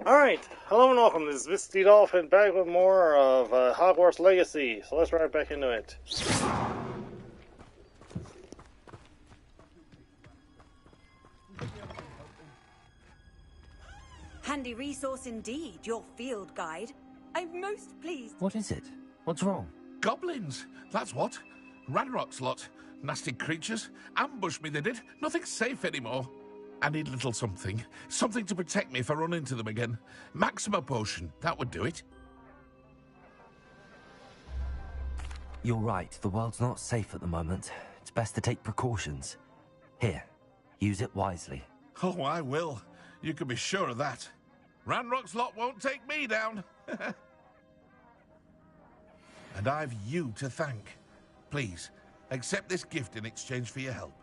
Alright, hello and welcome. This is Mistydolphin back with more of Hogwarts Legacy. So let's right back into it. Handy resource indeed, your field guide. I'm most pleased. What is it? What's wrong? Goblins, that's what. Ranrock's lot. Nasty creatures. Ambushed me, they did. Nothing's safe anymore. I need a little something. Something to protect me if I run into them again. Maxima potion, that would do it. You're right, the world's not safe at the moment. It's best to take precautions. Here, use it wisely. Oh, I will. You can be sure of that. Ranrock's lot won't take me down. And I've you to thank. Please, accept this gift in exchange for your help.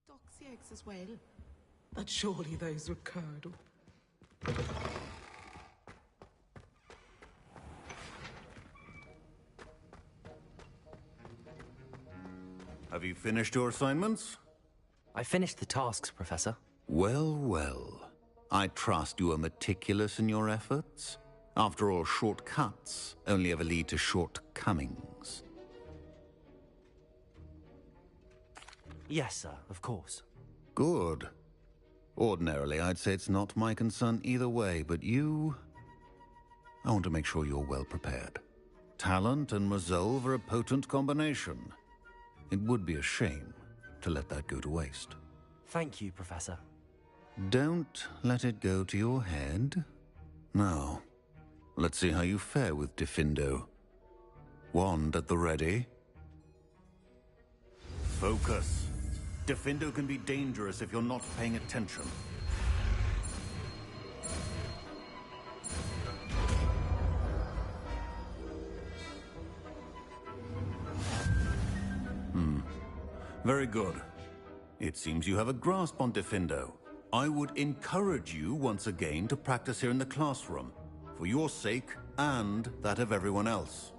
Doxy eggs as well. But surely those were curdled. Have you finished your assignments? I finished the tasks, Professor. Well, well. I trust you are meticulous in your efforts. After all, shortcuts only ever lead to shortcomings. Yes, sir, of course. Good. Ordinarily, I'd say it's not my concern either way, but I want to make sure you're well prepared. Talent and resolve are a potent combination. It would be a shame to let that go to waste. Thank you, Professor. Don't let it go to your head. Now, let's see how you fare with Diffindo. Wand at the ready. Focus. Diffindo can be dangerous if you're not paying attention. Very good. It seems you have a grasp on Diffindo. I would encourage you once again to practice here in the classroom, for your sake and that of everyone else.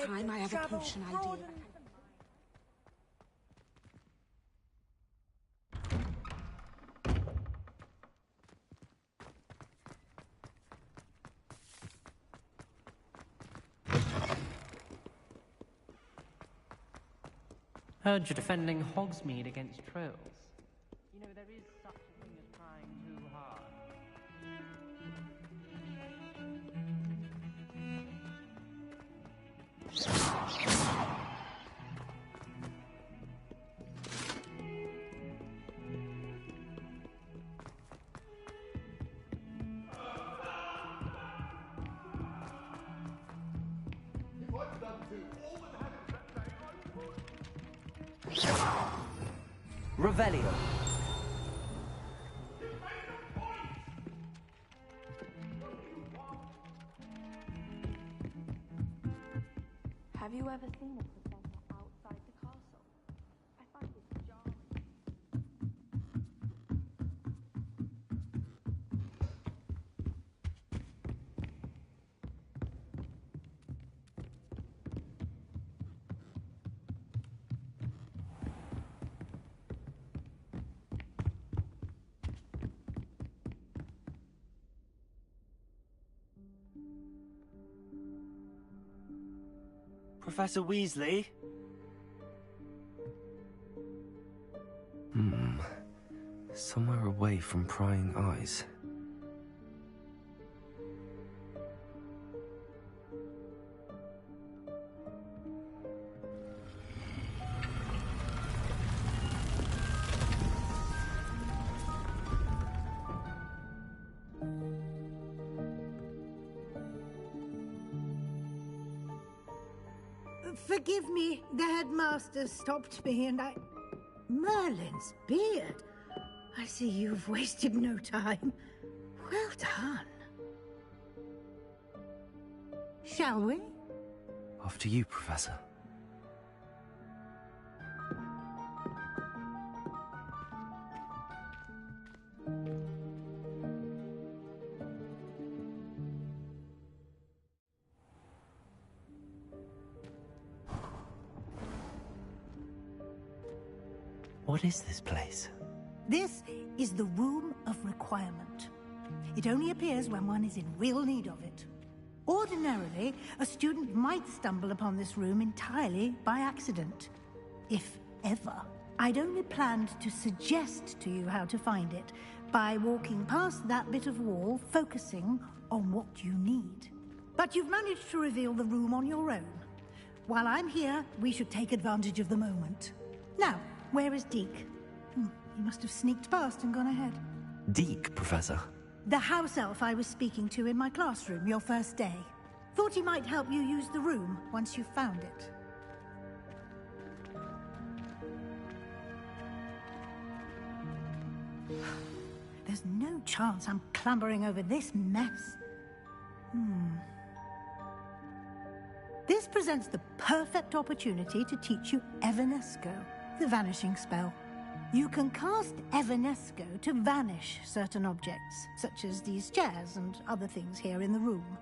This time I have a potion idea. Heard you're defending Hogsmeade against trolls. You know, there is such a thing as trying too hard. Revelio. Have you ever seen a professor outside the castle? I find it jarring. Professor Weasley? Somewhere away from prying eyes. Forgive me, the headmaster stopped me and I... Merlin's beard. I see you've wasted no time. Well done. Shall we? After you, Professor. What is this place? This is the Room of Requirement. It only appears when one is in real need of it. Ordinarily, a student might stumble upon this room entirely by accident. If ever. I'd only planned to suggest to you how to find it by walking past that bit of wall, focusing on what you need. But you've managed to reveal the room on your own. While I'm here, we should take advantage of the moment. Now, where is Deke? He must have sneaked past and gone ahead. Deke, Professor. The house elf I was speaking to in my classroom your first day. Thought he might help you use the room once you've found it. There's no chance I'm clambering over this mess. This presents the perfect opportunity to teach you Evanesco, the vanishing spell. You can cast Evanesco to vanish certain objects, such as these chairs and other things here in the room.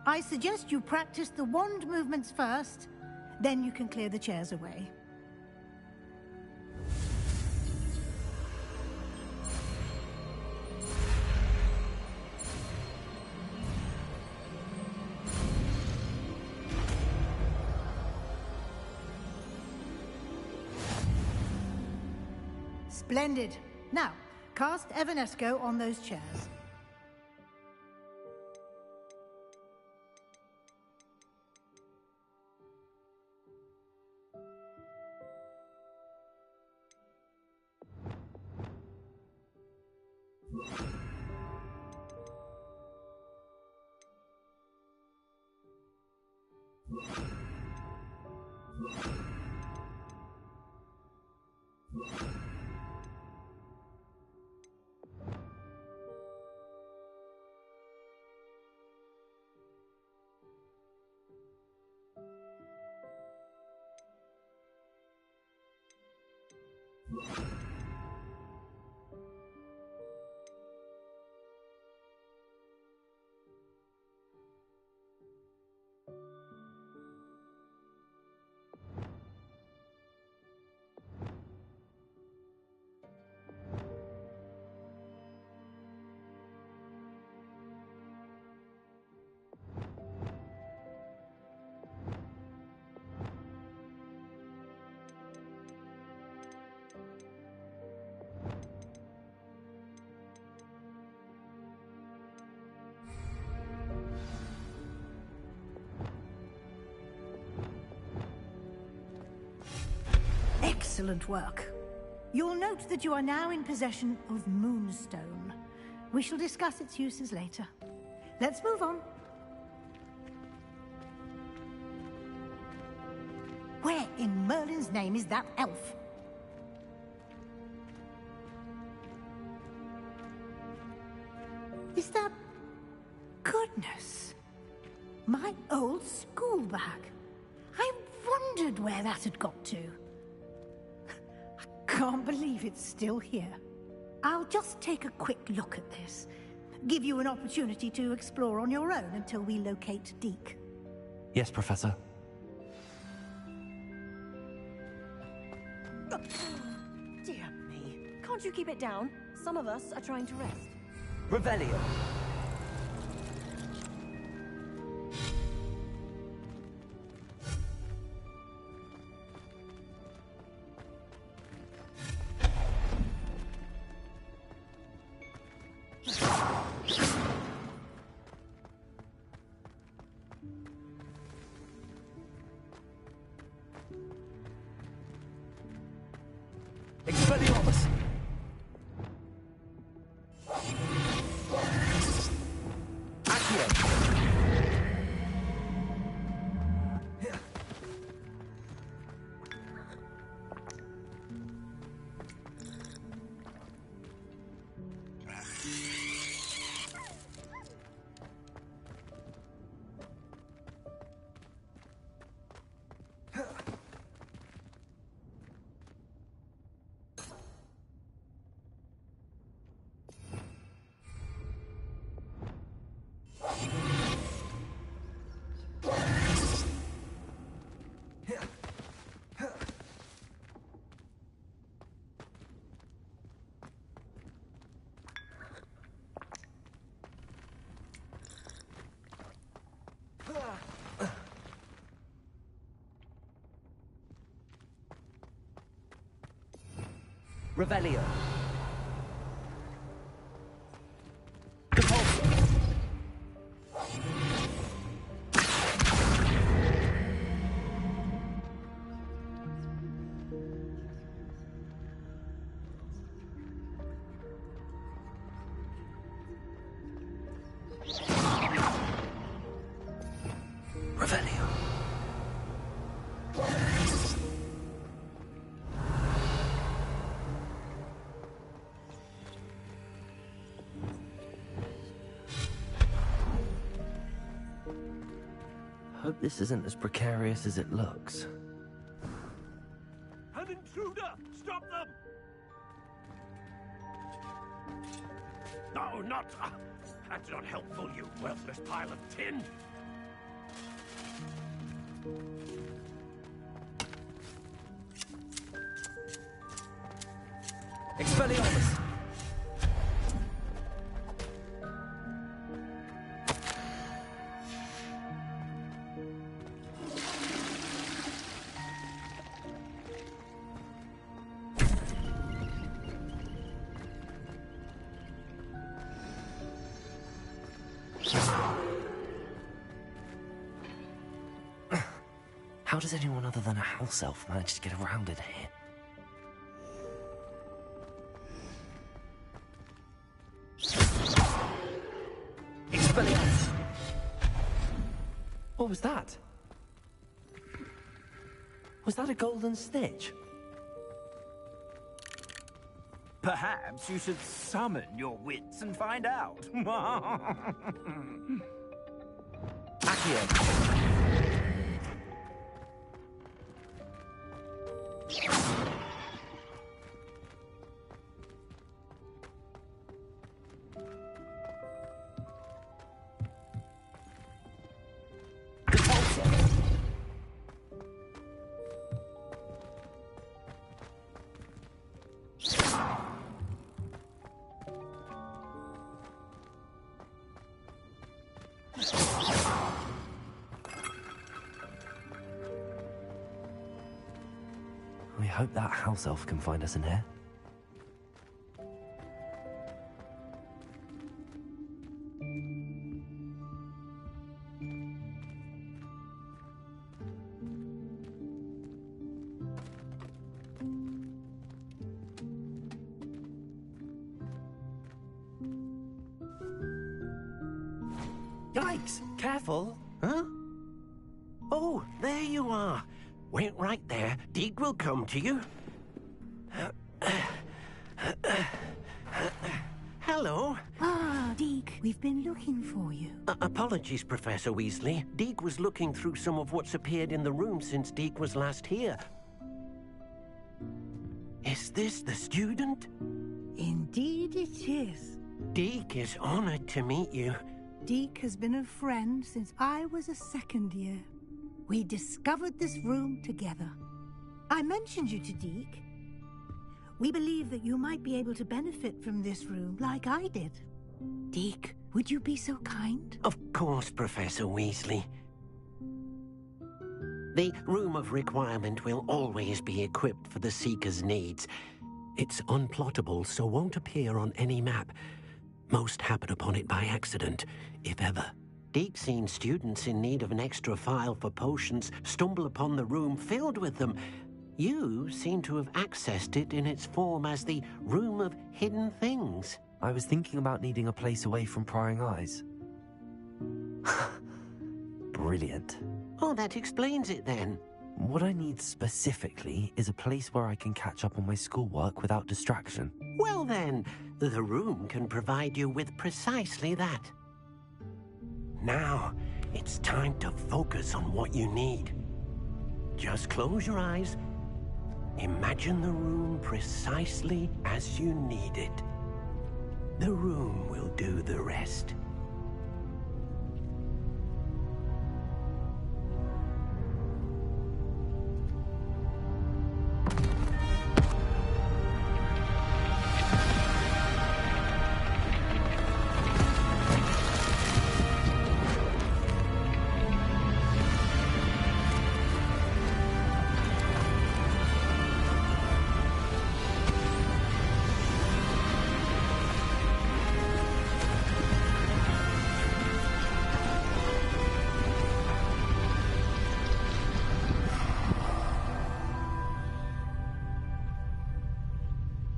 I suggest you practice the wand movements first, then you can clear the chairs away. Splendid. Now, cast Evanesco on those chairs. Excellent work. You'll note that you are now in possession of Moonstone. We shall discuss its uses later. Let's move on. Where in Merlin's name is that elf? Is that... Goodness. My old school bag. I wondered where that had got to. I can't believe it's still here. I'll just take a quick look at this. Give you an opportunity to explore on your own until we locate Deke. Yes, Professor. Dear me. Can't you keep it down? Some of us are trying to rest. Revelio. Expelliarmus! Accio! Revelio. Revelio. Hope this isn't as precarious as it looks. An intruder! Stop them! No, not... that's not helpful, you worthless pile of tin! Expelliarmus! How does anyone other than a house elf manage to get around in here? Expelliarmus! What was that? Was that a golden snitch? Perhaps you should summon your wits and find out. Accio! We hope that house elf can find us in here. Yikes! Careful! Huh? Oh, there you are. Wait right there. Deke will come to you. Hello. Ah, Deke, we've been looking for you. Apologies, Professor Weasley. Deke was looking through some of what's appeared in the room since Deke was last here. Is this the student? Indeed it is. Deke is honored to meet you. Deke has been a friend since I was a second year. We discovered this room together. I mentioned you to Deke. We believe that you might be able to benefit from this room like I did. Deke, would you be so kind? Of course, Professor Weasley. The Room of Requirement will always be equipped for the Seeker's needs. It's unplottable, so won't appear on any map. Most happen upon it by accident, if ever. Deke's seen students in need of an extra file for potions stumble upon the room filled with them. You seem to have accessed it in its form as the Room of Hidden Things. I was thinking about needing a place away from prying eyes. Brilliant. Oh, that explains it then. What I need specifically is a place where I can catch up on my schoolwork without distraction. Well then, the room can provide you with precisely that. Now, it's time to focus on what you need. Just close your eyes. Imagine the room precisely as you need it. The room will do the rest.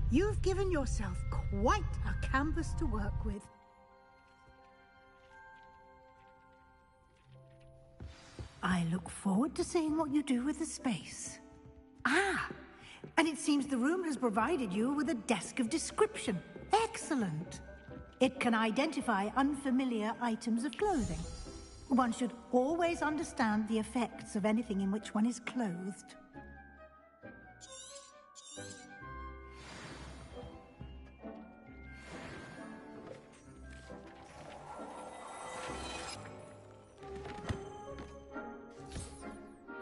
You've given yourself quite a canvas to work with. I look forward to seeing what you do with the space. Ah, and it seems the room has provided you with a desk of description. Excellent. It can identify unfamiliar items of clothing. One should always understand the effects of anything in which one is clothed.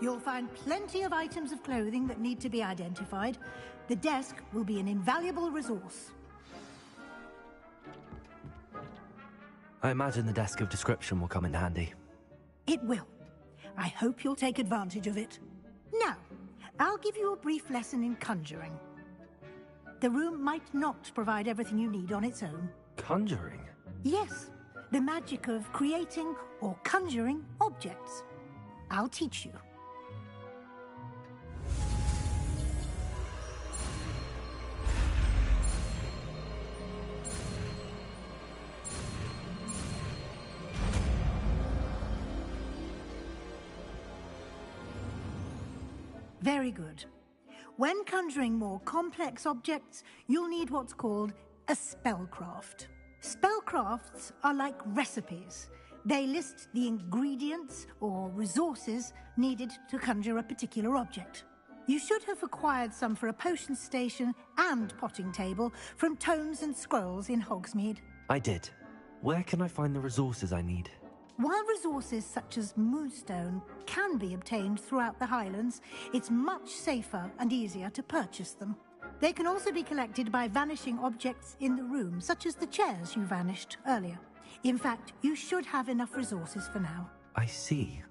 You'll find plenty of items of clothing that need to be identified. The desk will be an invaluable resource. I imagine the desk of description will come in handy. It will. I hope you'll take advantage of it. Now, I'll give you a brief lesson in conjuring. The room might not provide everything you need on its own. Conjuring? Yes, the magic of creating or conjuring objects. I'll teach you. Very good. When conjuring more complex objects, you'll need what's called a spellcraft. Spellcrafts are like recipes. They list the ingredients or resources needed to conjure a particular object. You should have acquired some for a potion station and potting table from tomes and scrolls in Hogsmeade. I did. Where can I find the resources I need? While resources such as moonstone can be obtained throughout the Highlands, it's much safer and easier to purchase them. They can also be collected by vanishing objects in the room, such as the chairs you vanished earlier. In fact, you should have enough resources for now. I see.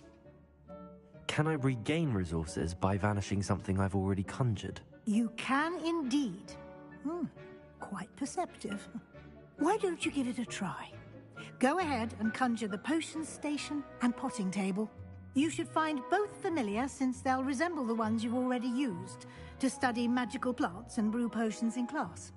Can I regain resources by vanishing something I've already conjured? You can indeed. Quite perceptive. Why don't you give it a try? Go ahead and conjure the potion station and potting table. You should find both familiar, since they'll resemble the ones you've already used to study magical plants and brew potions in class.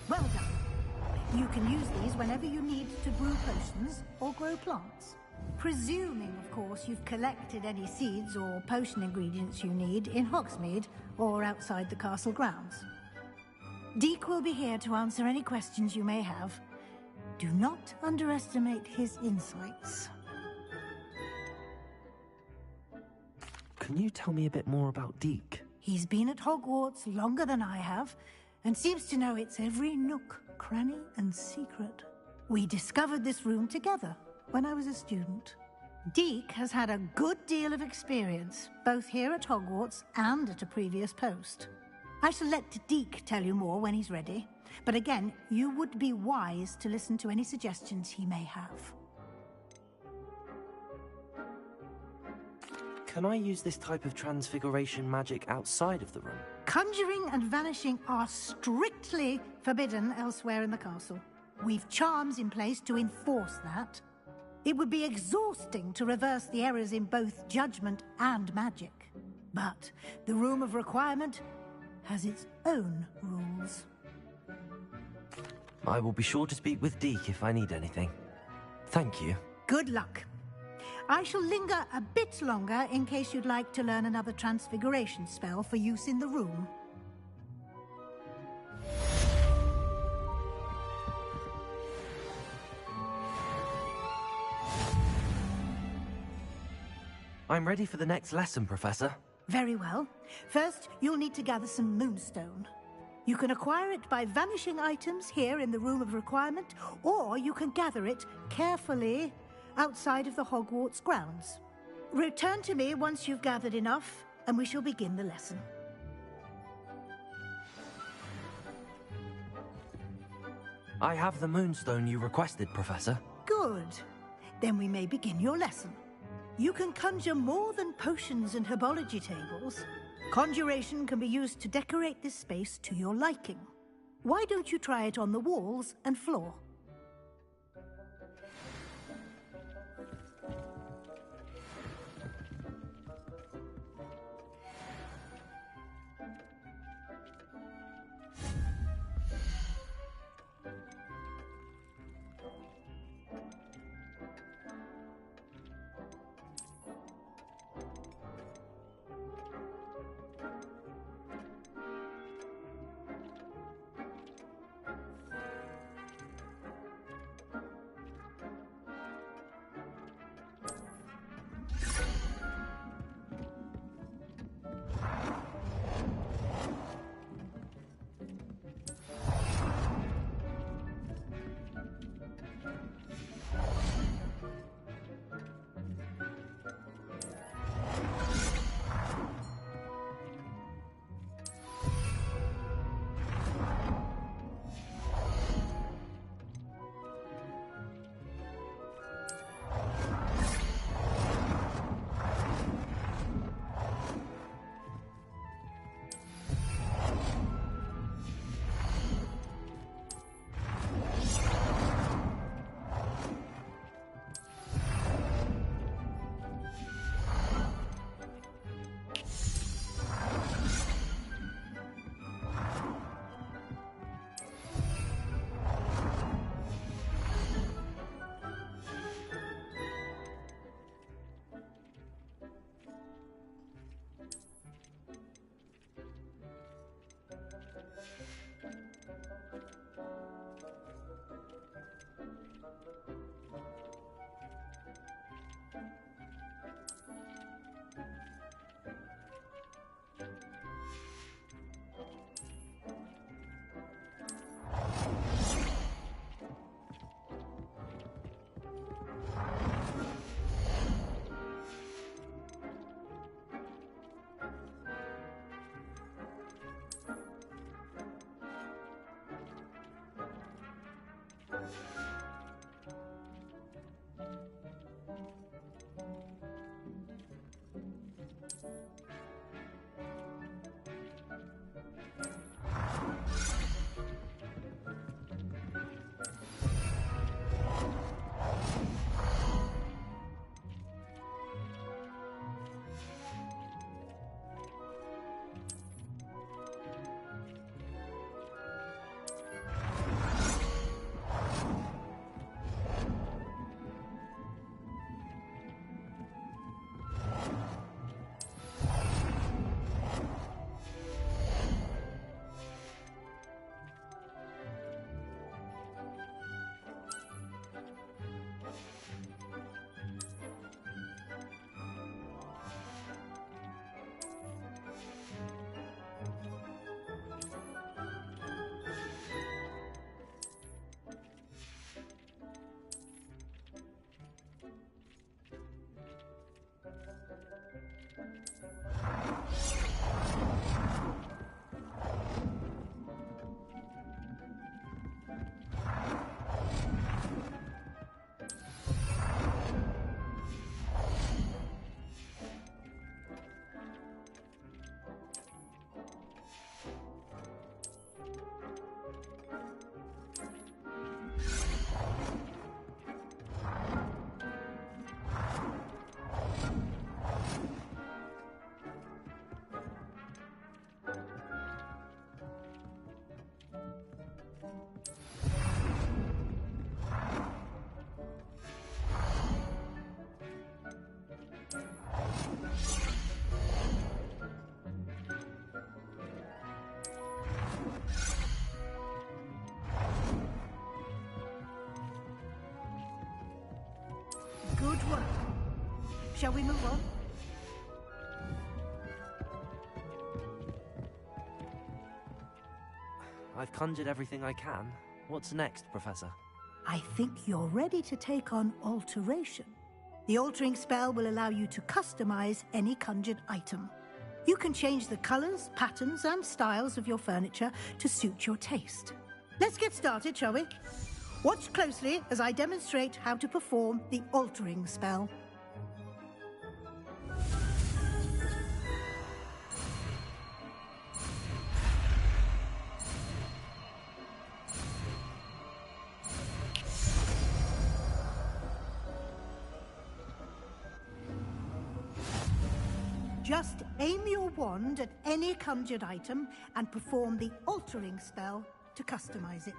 Well done. You can use these whenever you need to brew potions or grow plants. Presuming, of course, you've collected any seeds or potion ingredients you need in Hogsmeade or outside the castle grounds. Deek will be here to answer any questions you may have. Do not underestimate his insights. Can you tell me a bit more about Deek? He's been at Hogwarts longer than I have, and seems to know its every nook, cranny, and secret. We discovered this room together when I was a student. Deek has had a good deal of experience, both here at Hogwarts and at a previous post. I shall let Deek tell you more when he's ready, but again, you would be wise to listen to any suggestions he may have. Can I use this type of transfiguration magic outside of the room? Conjuring and vanishing are strictly forbidden elsewhere in the castle. We've charms in place to enforce that. It would be exhausting to reverse the errors in both judgment and magic. But the Room of Requirement has its own rules. I will be sure to speak with Deek if I need anything. Thank you. Good luck. I shall linger a bit longer in case you'd like to learn another transfiguration spell for use in the room. I'm ready for the next lesson, Professor. Very well. First, you'll need to gather some moonstone. You can acquire it by vanishing items here in the Room of Requirement, or you can gather it carefully outside of the Hogwarts grounds. Return to me once you've gathered enough, and we shall begin the lesson. I have the moonstone you requested, Professor. Good. Then we may begin your lesson. You can conjure more than potions and herbology tables. Conjuration can be used to decorate this space to your liking. Why don't you try it on the walls and floor? Shall we move on? I've conjured everything I can. What's next, Professor? I think you're ready to take on alteration. The altering spell will allow you to customize any conjured item. You can change the colors, patterns, and styles of your furniture to suit your taste. Let's get started, shall we? Watch closely as I demonstrate how to perform the altering spell. Just aim your wand at any conjured item and perform the altering spell to customize it.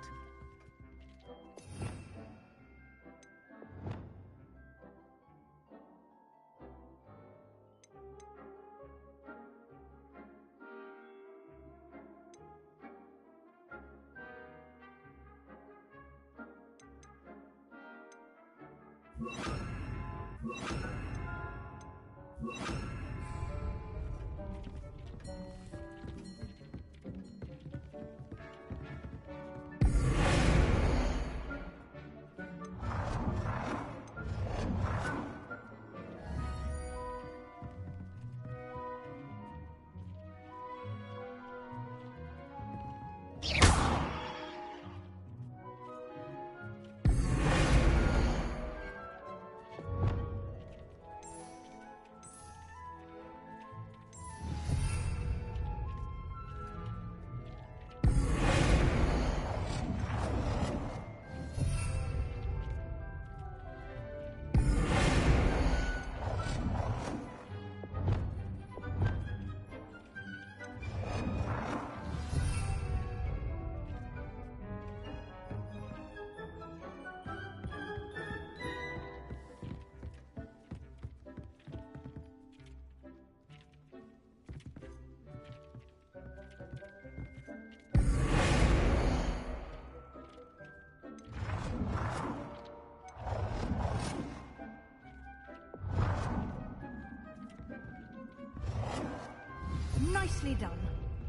Nicely done.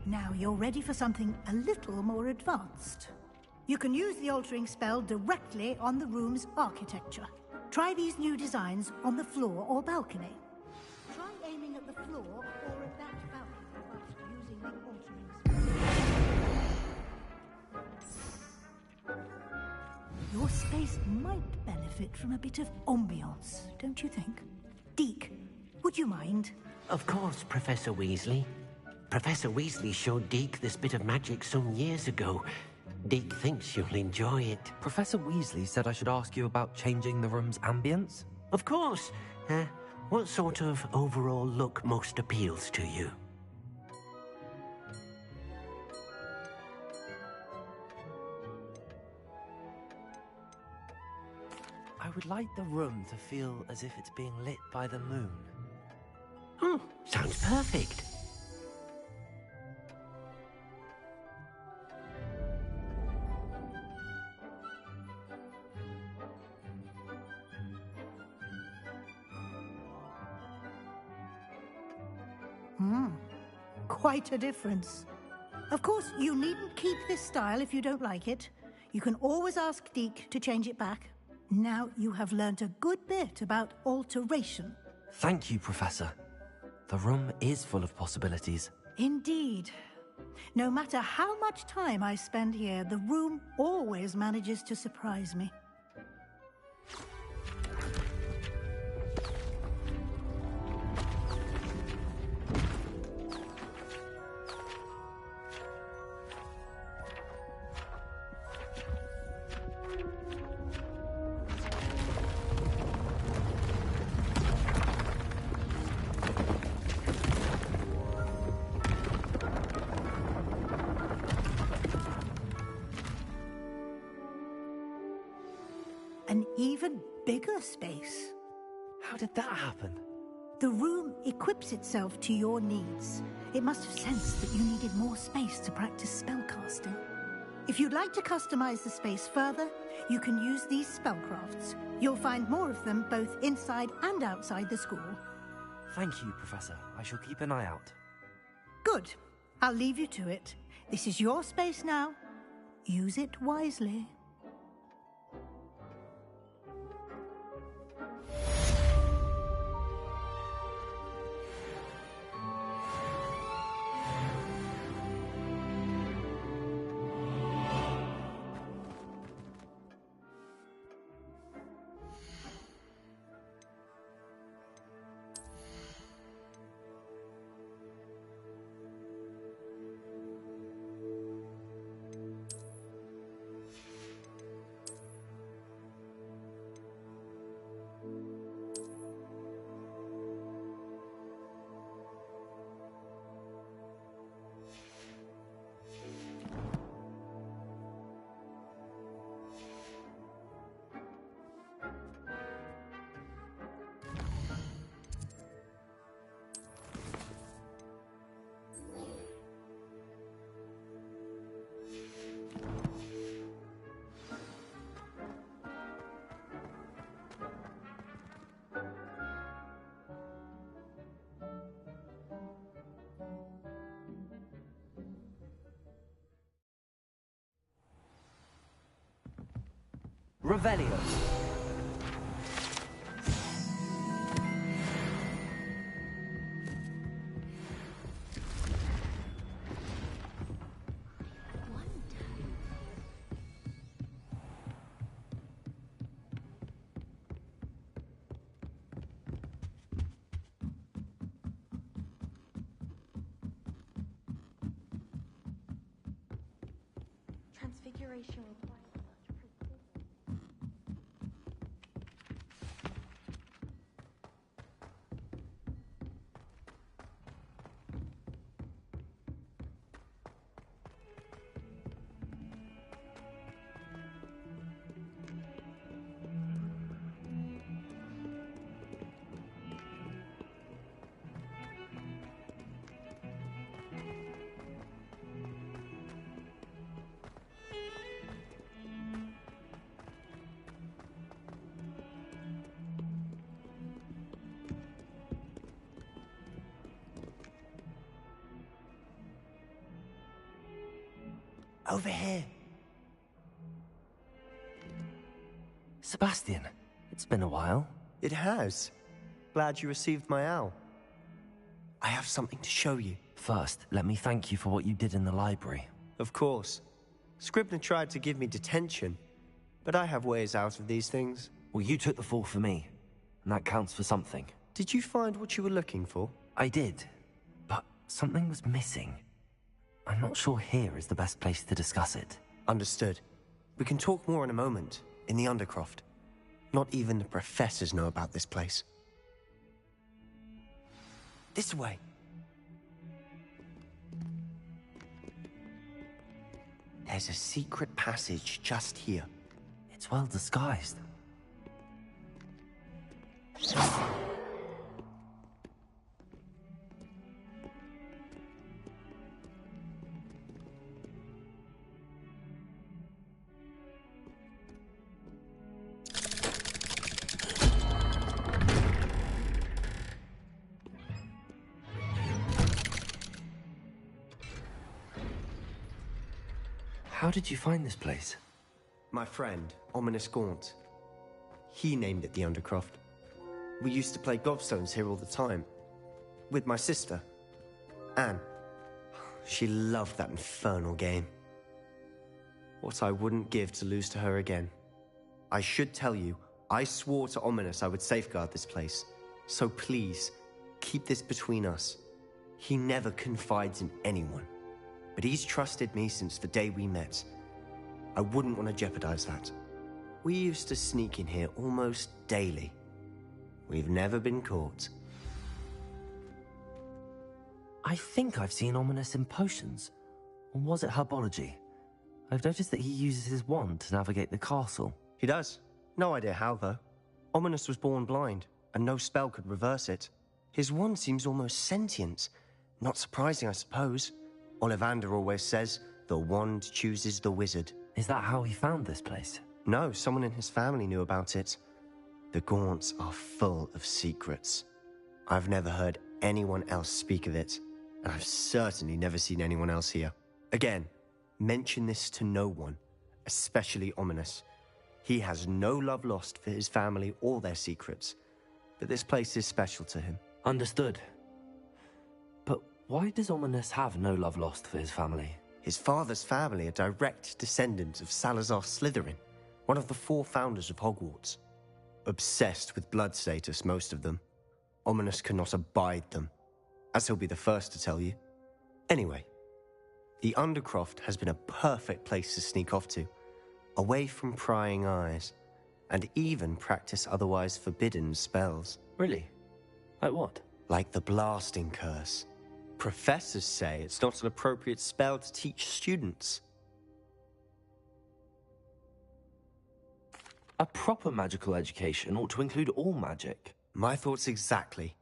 Now you're ready for something a little more advanced. You can use the altering spell directly on the room's architecture. Try these new designs on the floor or balcony. Try aiming at the floor or at that balcony whilst using the altering spell. Your space might benefit from a bit of ambiance, don't you think? Deke, would you mind? Of course, Professor Weasley. Professor Weasley showed Deke this bit of magic some years ago. Deke thinks you'll enjoy it. Professor Weasley said I should ask you about changing the room's ambience? Of course. What sort of overall look most appeals to you? I would like the room to feel as if it's being lit by the moon. Oh, sounds perfect. Quite a difference. Of course, you needn't keep this style if you don't like it. You can always ask Deke to change it back. Now you have learnt a good bit about alteration. Thank you, Professor. The room is full of possibilities. Indeed. No matter how much time I spend here, the room always manages to surprise me. An even bigger space. How did that happen? The room equips itself to your needs. It must have sensed that you needed more space to practice spellcasting. If you'd like to customize the space further, You can use these spellcrafts. You'll find more of them both inside and outside the school. Thank you, Professor. I shall keep an eye out. Good. I'll leave you to it. This is your space now. Use it wisely. Revelio. Transfiguration requires such precision. Over here. Sebastian, it's been a while. It has. Glad you received my owl. I have something to show you. First, let me thank you for what you did in the library. Of course. Scribner tried to give me detention, but I have ways out of these things. Well, you took the fall for me, and that counts for something. Did you find what you were looking for? I did, but something was missing. I'm not sure here is the best place to discuss it. Understood. We can talk more in a moment, in the Undercroft. Not even the professors know about this place. This way. There's a secret passage just here. It's well disguised. How did you find this place? My friend, Ominous Gaunt. He named it the Undercroft. We used to play gobstones here all the time. With my sister, Anne. She loved that infernal game. What I wouldn't give to lose to her again. I should tell you, I swore to Ominous I would safeguard this place. So please, keep this between us. He never confides in anyone. But he's trusted me since the day we met. I wouldn't want to jeopardize that. We used to sneak in here almost daily. We've never been caught. I think I've seen Ominous in potions. Or was it herbology? I've noticed that he uses his wand to navigate the castle. He does. No idea how, though. Ominous was born blind, and no spell could reverse it. His wand seems almost sentient. Not surprising, I suppose. Ollivander always says, the wand chooses the wizard. Is that how he found this place? No, someone in his family knew about it. The Gaunts are full of secrets. I've never heard anyone else speak of it, and I've certainly never seen anyone else here. Again, mention this to no one, especially Ominous. He has no love lost for his family or their secrets, but this place is special to him. Understood. But why does Ominous have no love lost for his family? His father's family are direct descendants of Salazar Slytherin, one of the 4 founders of Hogwarts. Obsessed with blood status, most of them. Ominous cannot abide them, as he'll be the first to tell you. Anyway, the Undercroft has been a perfect place to sneak off to, away from prying eyes, and even practice otherwise forbidden spells. Really? Like what? Like the Blasting Curse. Professors say it's not an appropriate spell to teach students. A proper magical education ought to include all magic. My thoughts exactly.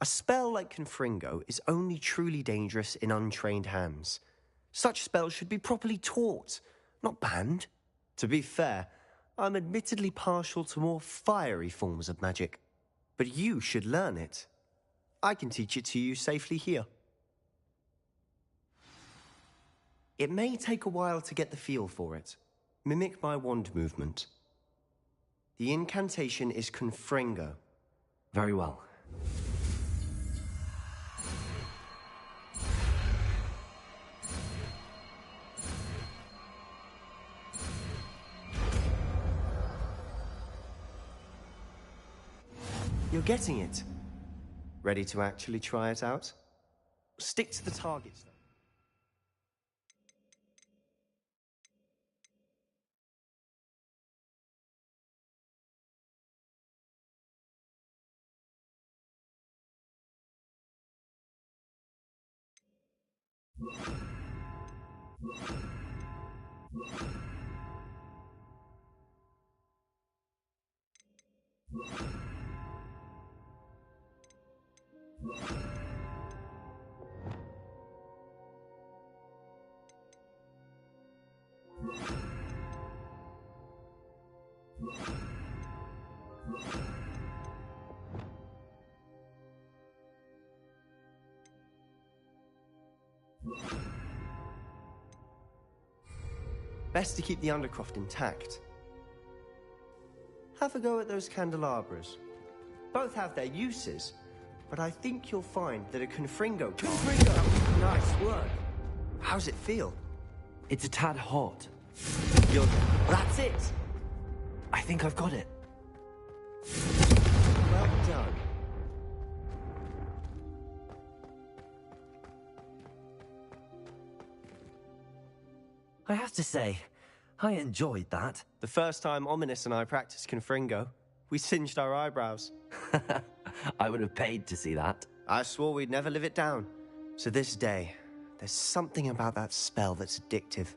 A spell like Confringo is only truly dangerous in untrained hands. Such spells should be properly taught, not banned. To be fair, I'm admittedly partial to more fiery forms of magic. But you should learn it. I can teach it to you safely here. It may take a while to get the feel for it. Mimic my wand movement. The incantation is Confringo. Very well. You're getting it. Ready to actually try it out? Stick to the targets, though. Best to keep the Undercroft intact. Have a go at those candelabras. Both have their uses, but I think you'll find that a Confringo... Confringo! Nice work. How's it feel? It's a tad hot. That's it! I think I've got it. Well done. I have to say, I enjoyed that. The first time Ominous and I practiced Confringo, we singed our eyebrows. I would have paid to see that. I swore we'd never live it down. So this day, there's something about that spell that's addictive.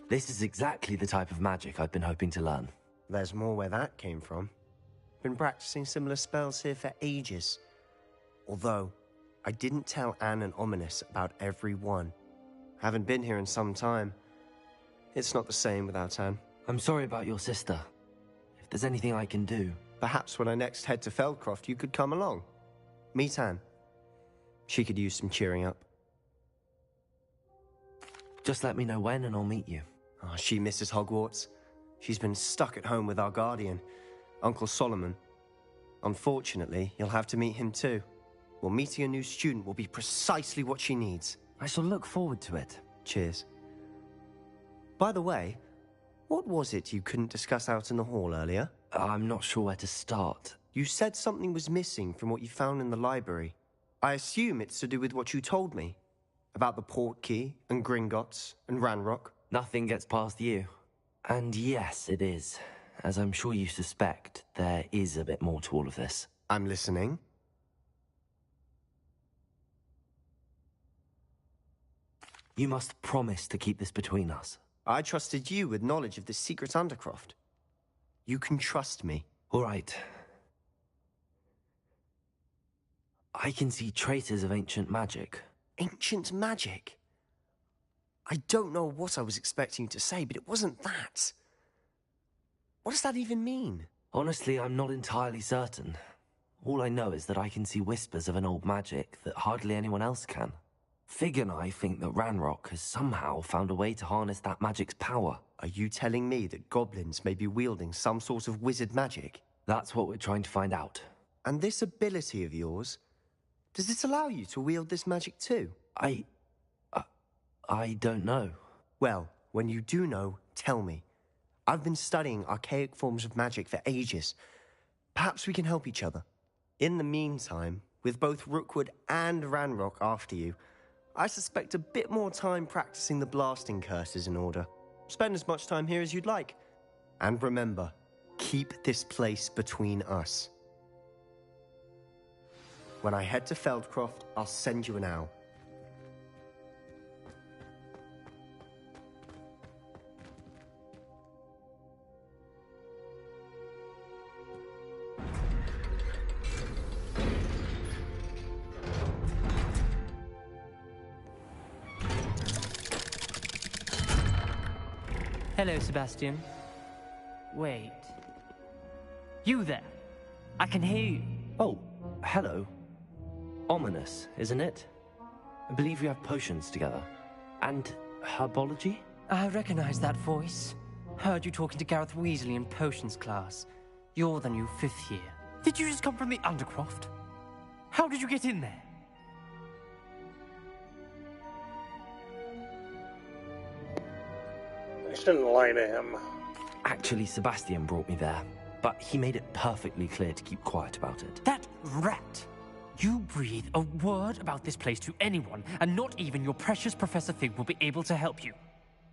This is exactly the type of magic I've been hoping to learn. There's more where that came from. Been practicing similar spells here for ages. Although, I didn't tell Anne and Ominous about every one. Haven't been here in some time. It's not the same without Anne. I'm sorry about your sister. If there's anything I can do... Perhaps when I next head to Feldcroft, you could come along. Meet Anne. She could use some cheering up. Just let me know when and I'll meet you. Oh, she misses Hogwarts. She's been stuck at home with our guardian, Uncle Solomon. Unfortunately, you'll have to meet him too. Well, meeting a new student will be precisely what she needs. I shall look forward to it. Cheers. By the way, what was it you couldn't discuss out in the hall earlier? I'm not sure where to start. You said something was missing from what you found in the library. I assume it's to do with what you told me. About the Portkey, and Gringotts, and Ranrock. Nothing gets past you. And yes, it is. As I'm sure you suspect, there is a bit more to all of this. I'm listening. You must promise to keep this between us. I trusted you with knowledge of the secret Undercroft. You can trust me. All right. I can see traces of ancient magic. Ancient magic? I don't know what I was expecting you to say, but it wasn't that. What does that even mean? Honestly, I'm not entirely certain. All I know is that I can see whispers of an old magic that hardly anyone else can. Fig and I think that Ranrock has somehow found a way to harness that magic's power. Are you telling me that goblins may be wielding some sort of wizard magic? That's what we're trying to find out. And this ability of yours, does it allow you to wield this magic too? I don't know. Well, when you do know, tell me. I've been studying archaic forms of magic for ages. Perhaps we can help each other. In the meantime, with both Rookwood and Ranrock after you, I suspect a bit more time practicing the blasting curse is in order. Spend as much time here as you'd like. And remember, keep this place between us. When I head to Feldcroft, I'll send you an owl. Hello, Sebastian. Wait. You there? I can hear you. Oh, hello. Ominous, isn't it? I believe we have potions together. And herbology? I recognize that voice. Heard you talking to Gareth Weasley in potions class. You're the new 5th year. Did you just come from the Undercroft? How did you get in there? I shouldn't lie to him. Actually, Sebastian brought me there, but he made it perfectly clear to keep quiet about it. That rat! You breathe a word about this place to anyone, and not even your precious Professor Fig will be able to help you.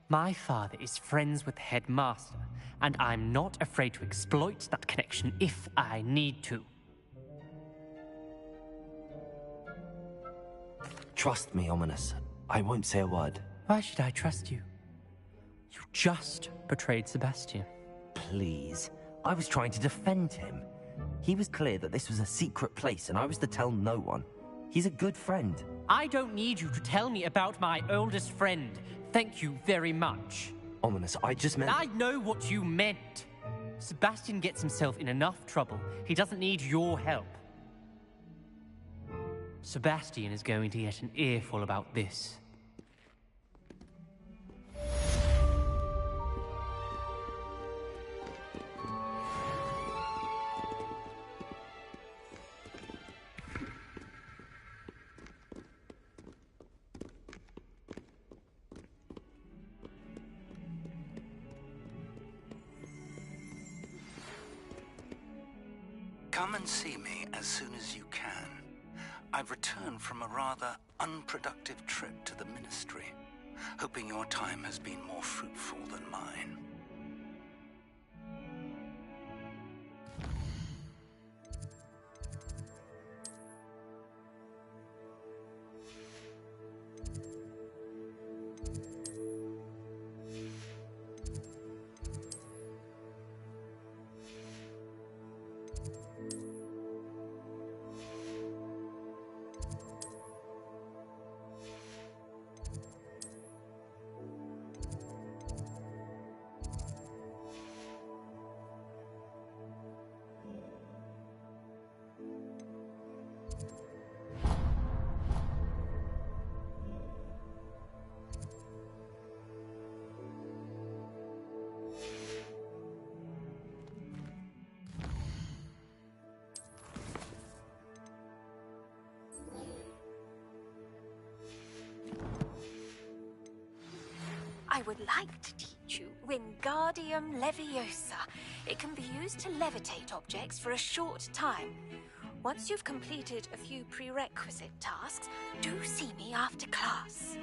My father is friends with the headmaster, and I'm not afraid to exploit that connection if I need to. Trust me, Ominous. I won't say a word. Why should I trust you? You just betrayed Sebastian. Please. I was trying to defend him. He was clear that this was a secret place and I was to tell no one. He's a good friend. I don't need you to tell me about my oldest friend. Thank you very much. Ominous, I just meant... I know what you meant. Sebastian gets himself in enough trouble. He doesn't need your help. Sebastian is going to get an earful about this. Come and see me as soon as you can. I've returned from a rather unproductive trip to the Ministry, hoping your time has been more fruitful than mine. I would like to teach you Wingardium Leviosa. It can be used to levitate objects for a short time. Once you've completed a few prerequisite tasks, do see me after class.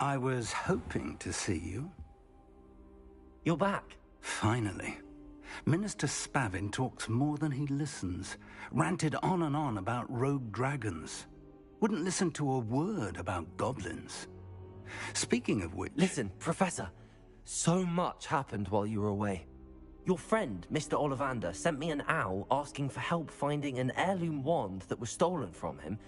I was hoping to see you. You're back. Finally. Minister Spavin talks more than he listens. Ranted on and on about rogue dragons. Wouldn't listen to a word about goblins. Speaking of which... Listen, Professor. So much happened while you were away. Your friend, Mr. Ollivander, sent me an owl asking for help finding an heirloom wand that was stolen from him.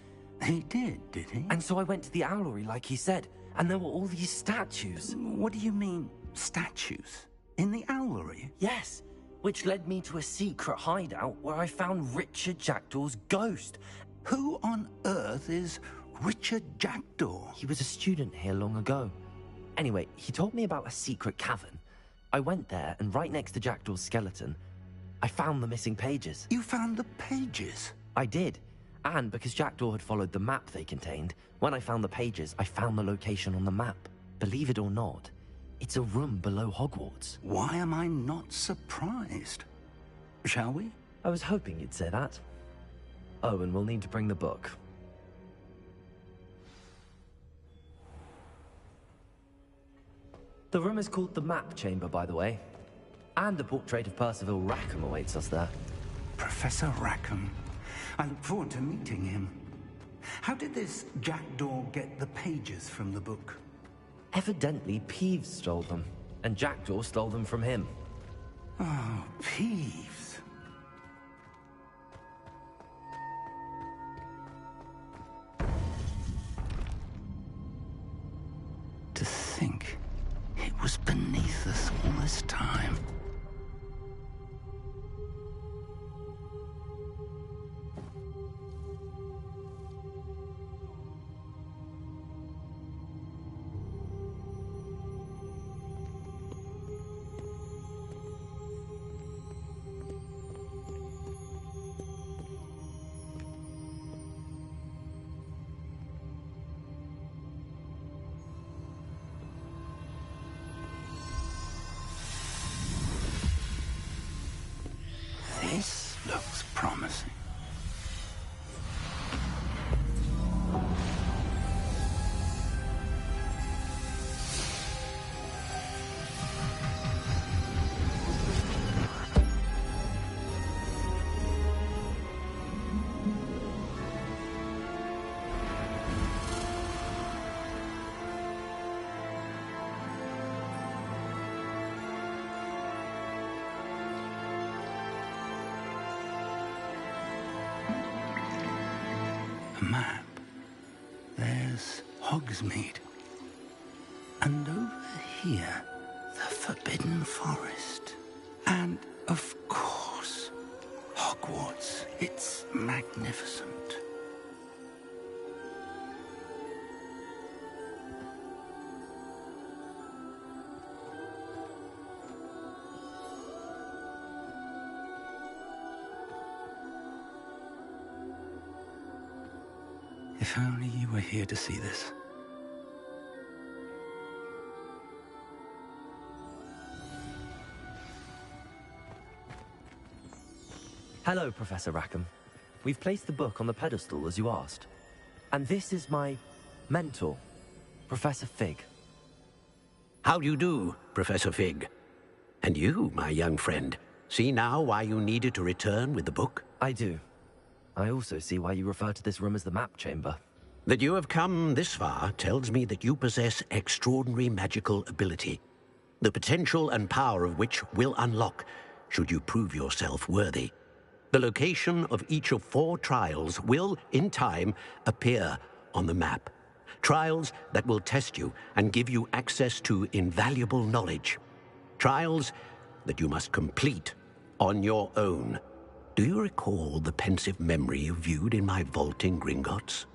He did he? And so I went to the owlery like he said, and there were all these statues. What do you mean, statues? In the owlery? Yes, which led me to a secret hideout where I found Richard Jackdaw's ghost. Who on earth is Richard Jackdaw? He was a student here long ago. Anyway, he told me about a secret cavern. I went there, and right next to Jackdaw's skeleton, I found the missing pages. You found the pages? I did. And because Jackdaw had followed the map they contained, when I found the pages, I found the location on the map. Believe it or not, it's a room below Hogwarts. Why am I not surprised? Shall we? I was hoping you'd say that. Oh, and we'll need to bring the book. The room is called the Map Chamber, by the way. And a portrait of Percival Rackham awaits us there. Professor Rackham. I look forward to meeting him. How did this Jackdaw get the pages from the book? Evidently, Peeves stole them, and Jackdaw stole them from him. Oh, Peeves. To think it was beneath us all this time. This looks promising. A map. There's Hogsmeade. And over here, the Forbidden Forest. And, of course, Hogwarts. It's magnificent. If only you were here to see this. Hello, Professor Rackham. We've placed the book on the pedestal, as you asked. And this is my mentor, Professor Fig. How do you do, Professor Fig? And you, my young friend, see now why you needed to return with the book? I do. I also see why you refer to this room as the Map Chamber. That you have come this far tells me that you possess extraordinary magical ability, the potential and power of which will unlock should you prove yourself worthy. The location of each of 4 trials will, in time, appear on the map. Trials that will test you and give you access to invaluable knowledge. Trials that you must complete on your own. Do you recall the pensive memory you viewed in my vault in Gringotts?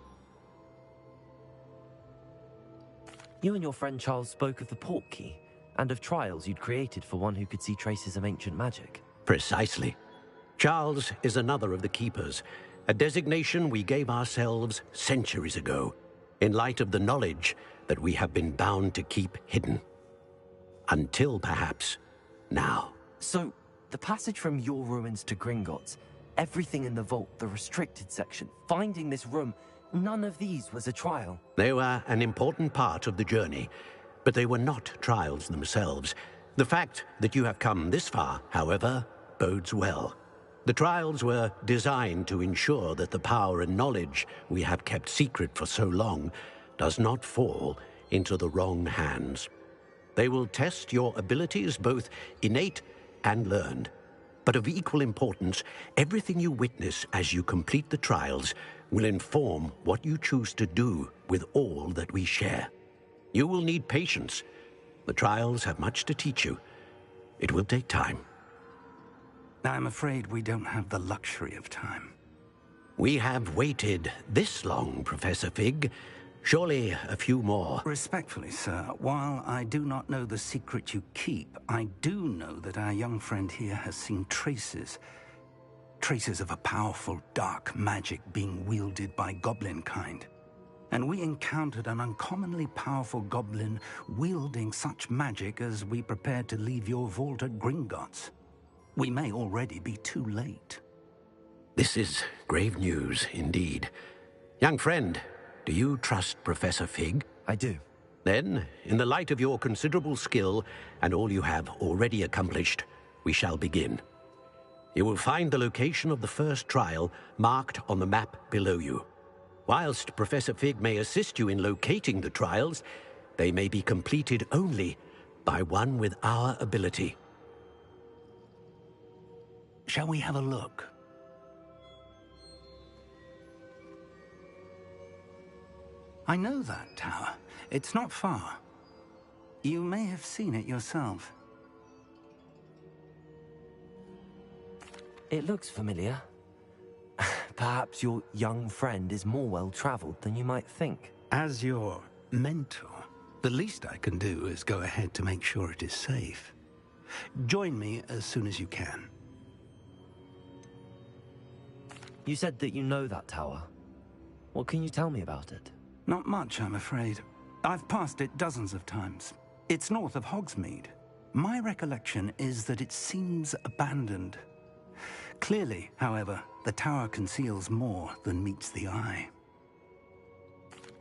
You and your friend Charles spoke of the portkey, and of trials you'd created for one who could see traces of ancient magic. Precisely. Charles is another of the Keepers, a designation we gave ourselves centuries ago, in light of the knowledge that we have been bound to keep hidden. Until, perhaps, now. So, the passage from your ruins to Gringotts, everything in the vault, the restricted section, finding this room, None of these was a trial. They were an important part of the journey, but they were not trials themselves. The fact that you have come this far, however, bodes well. The trials were designed to ensure that the power and knowledge we have kept secret for so long does not fall into the wrong hands. They will test your abilities, both innate and learned. But of equal importance, everything you witness as you complete the trials will inform what you choose to do with all that we share. You will need patience. The trials have much to teach you. It will take time. I'm afraid we don't have the luxury of time. We have waited this long, Professor Fig. Surely a few more. Respectfully, sir, while I do not know the secret you keep, I do know that our young friend here has seen traces. Traces of a powerful dark magic being wielded by goblin kind. And we encountered an uncommonly powerful goblin wielding such magic as we prepared to leave your vault at Gringotts. We may already be too late. This is grave news indeed. Young friend, do you trust Professor Fig? I do. Then, in the light of your considerable skill and all you have already accomplished, we shall begin. You will find the location of the first trial marked on the map below you. Whilst Professor Fig may assist you in locating the trials, they may be completed only by one with our ability. Shall we have a look? I know that tower. It's not far. You may have seen it yourself. It looks familiar. Perhaps your young friend is more well-traveled than you might think. As your mentor, the least I can do is go ahead to make sure it is safe. Join me as soon as you can. You said that you know that tower. What can you tell me about it? Not much, I'm afraid. I've passed it dozens of times. It's north of Hogsmeade. My recollection is that it seems abandoned. Clearly, however, the tower conceals more than meets the eye.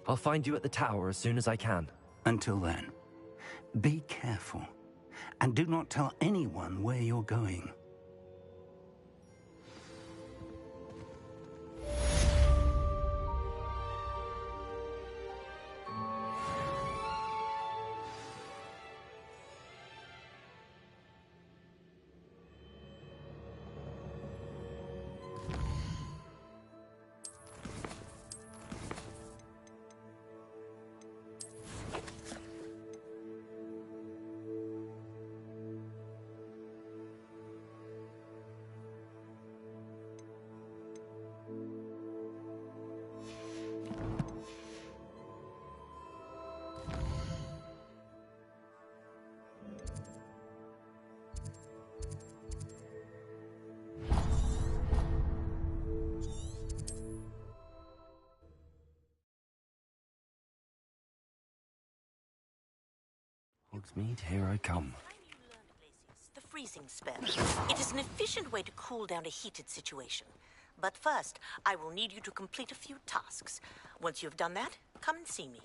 I'll find you at the tower as soon as I can. Until then, be careful, and do not tell anyone where you're going. Hogsmeade, here I come. The freezing spell. It is an efficient way to cool down a heated situation. But first, I will need you to complete a few tasks. Once you've done that, come and see me.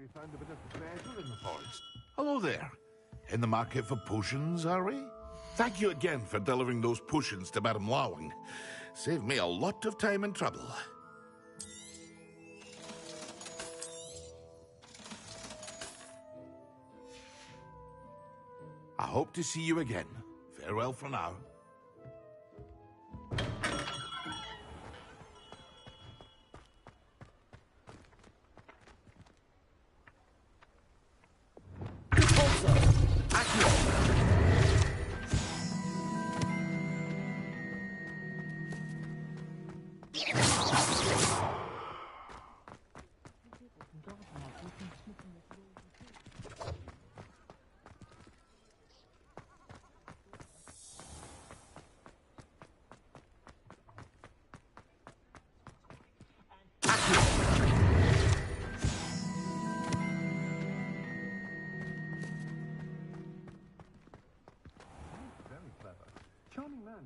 You found a bit of treasure in the forest. Hello there. In the market for potions, are we? Thank you again for delivering those potions to Madame Lawing. Saved me a lot of time and trouble. I hope to see you again. Farewell for now. Charming man,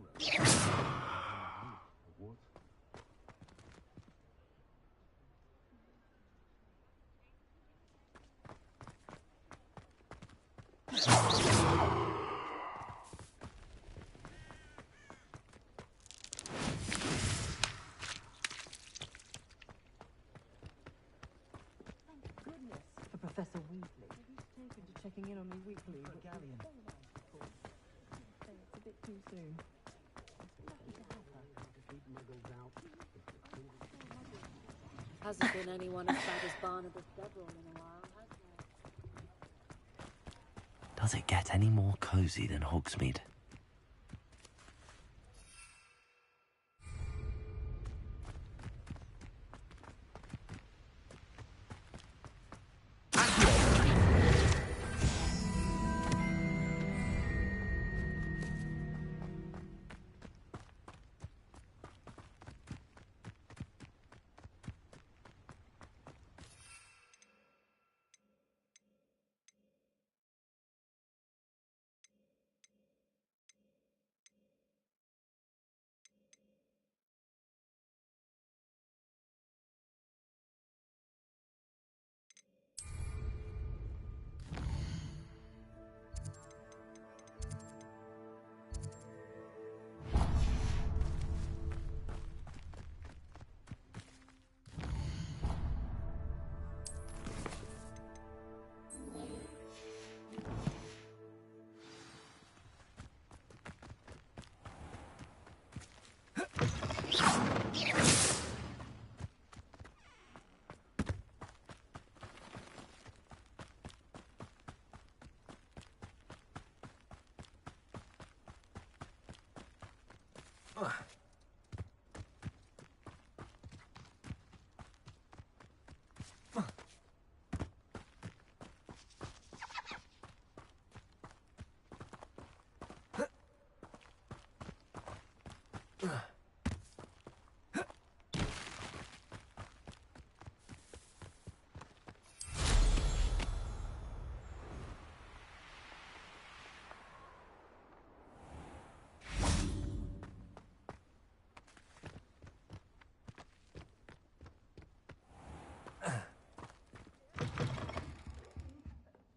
For Professor Weasley. He's taken to checking in on me weekly. For a galleon. It's a bit too soon. Hasn't been anyone as bad as Barnabas Deverell in a while, has there? Does it get any more cozy than Hogsmeade?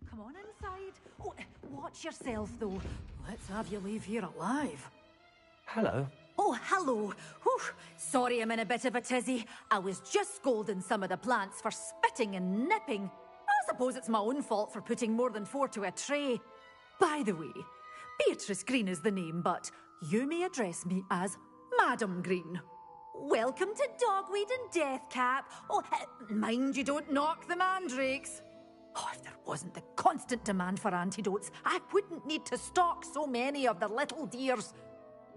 Come on inside. Oh, watch yourself, though. Let's have you leave here alive. Hello. Oh, hello. Whew. Sorry I'm in a bit of a tizzy. I was just scolding some of the plants for spitting and nipping. I suppose it's my own fault for putting more than 4 to a tray. By the way, Beatrice Green is the name, but you may address me as Madam Green. Welcome to Dogweed and Deathcap. Oh, mind you don't knock the mandrakes. Oh, if there wasn't the constant demand for antidotes, I wouldn't need to stock so many of the little dears.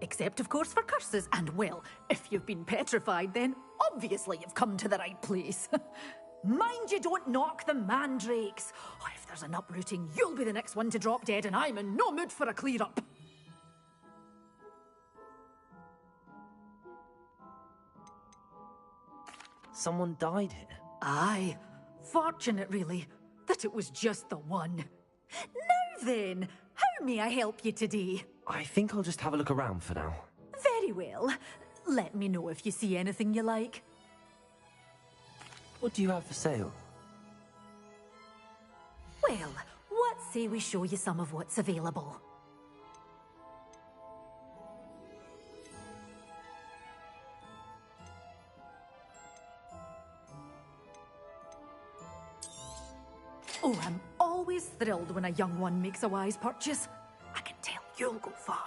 Except, of course, for curses. And, well, if you've been petrified, then obviously you've come to the right place. Mind you don't knock the mandrakes. Oh, if there's an uprooting, you'll be the next one to drop dead, and I'm in no mood for a clear-up. Someone died here? Aye. Fortunate, really, that it was just the one. Now then, how may I help you today? I think I'll just have a look around for now. Very well. Let me know if you see anything you like. What do you have for sale? Well, what say we show you some of what's available? Oh, I'm always thrilled when a young one makes a wise purchase. I can tell you'll go far.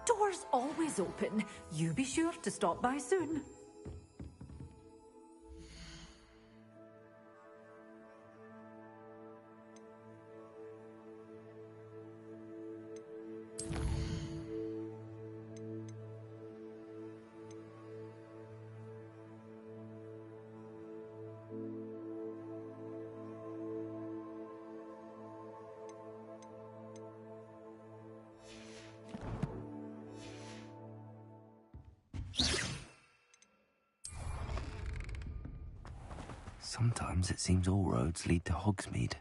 Doors always open. You be sure to stop by soon. Sometimes it seems all roads lead to Hogsmeade.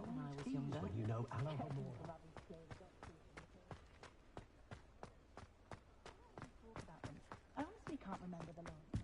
When I was younger. When you know Alan more. I honestly can't remember the last time.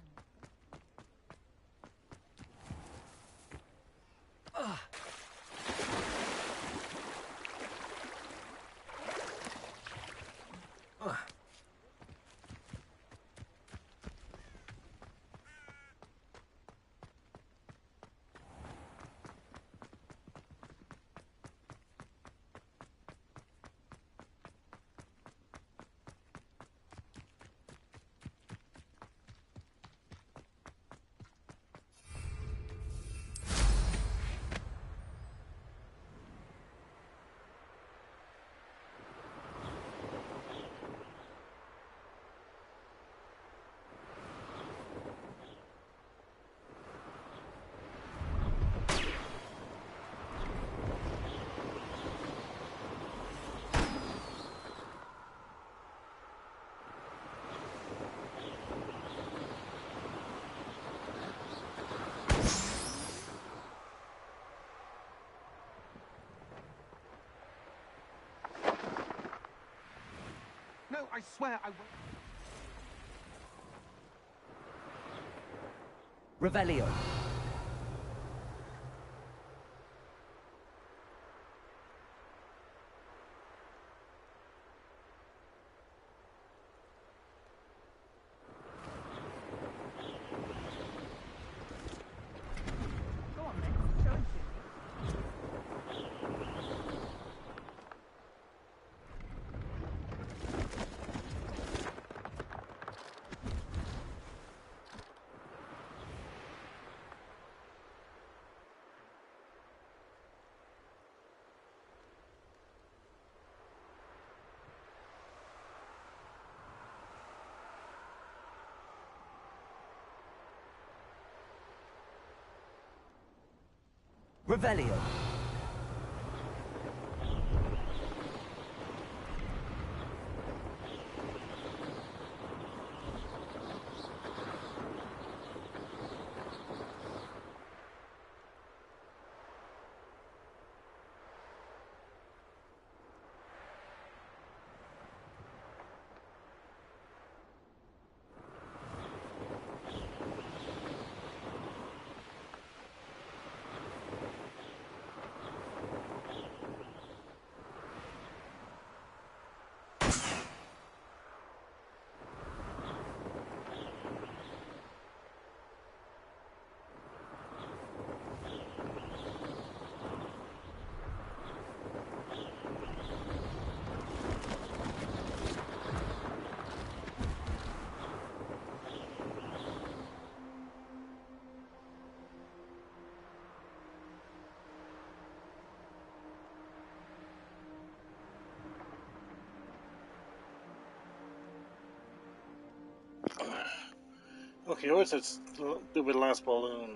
No, I swear I won't. Revelio. Go on, then. Show it to me. Revelio. Okay, what's that stupid last balloon?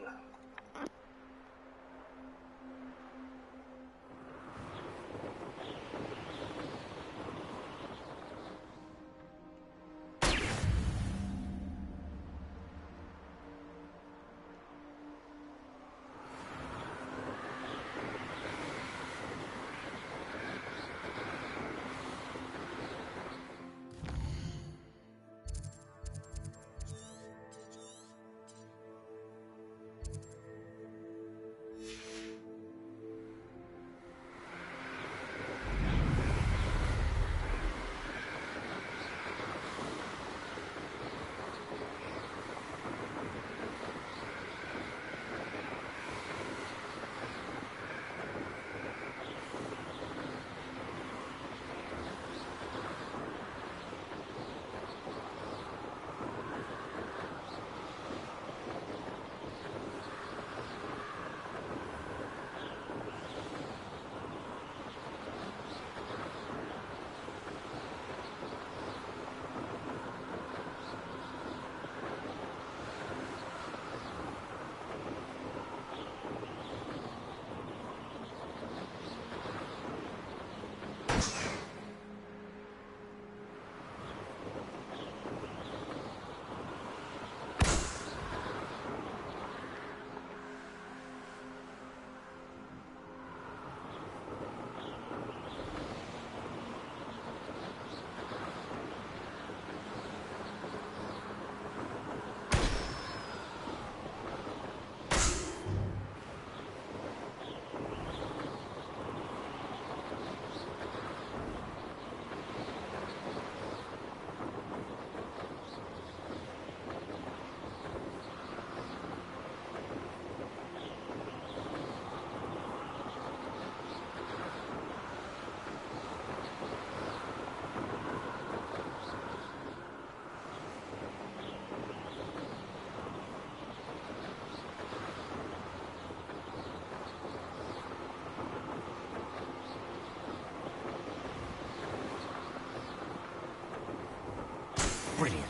Brilliant.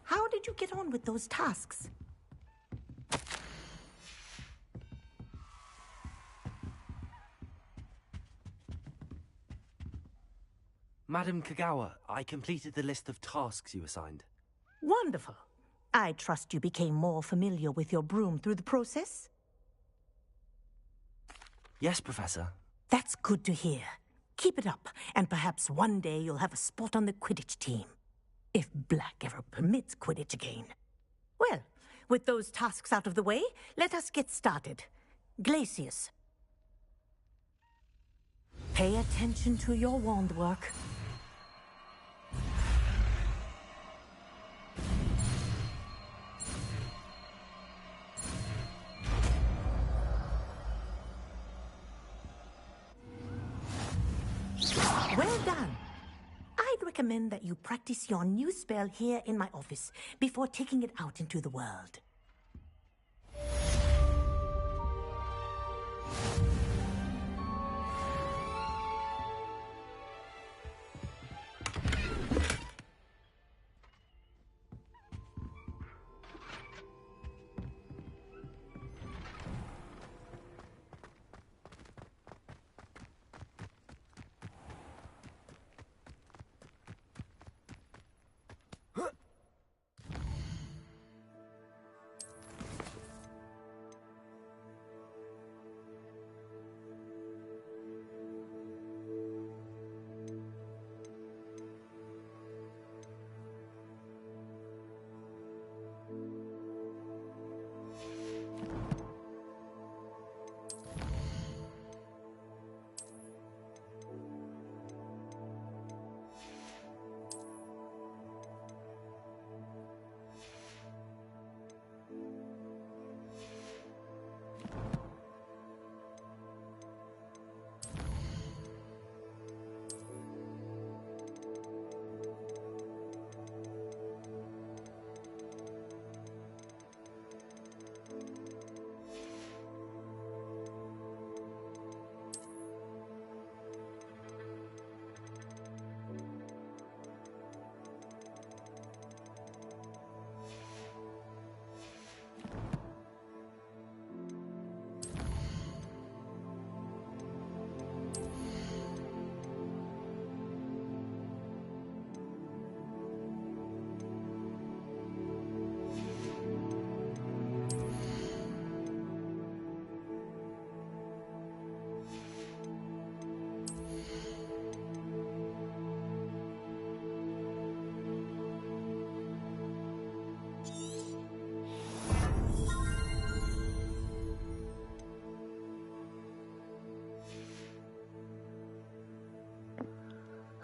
How did you get on with those tasks? Madam Kagawa, I completed the list of tasks you assigned. Wonderful. I trust you became more familiar with your broom through the process? Yes, Professor. That's good to hear. Keep it up, and perhaps one day you'll have a spot on the Quidditch team. If Black ever permits Quidditch again. Well, with those tasks out of the way, let us get started. Glacius. Pay attention to your wand work. Well done. I'd recommend that you practice your new spell here in my office before taking it out into the world.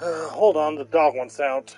Hold on, the dog wants out.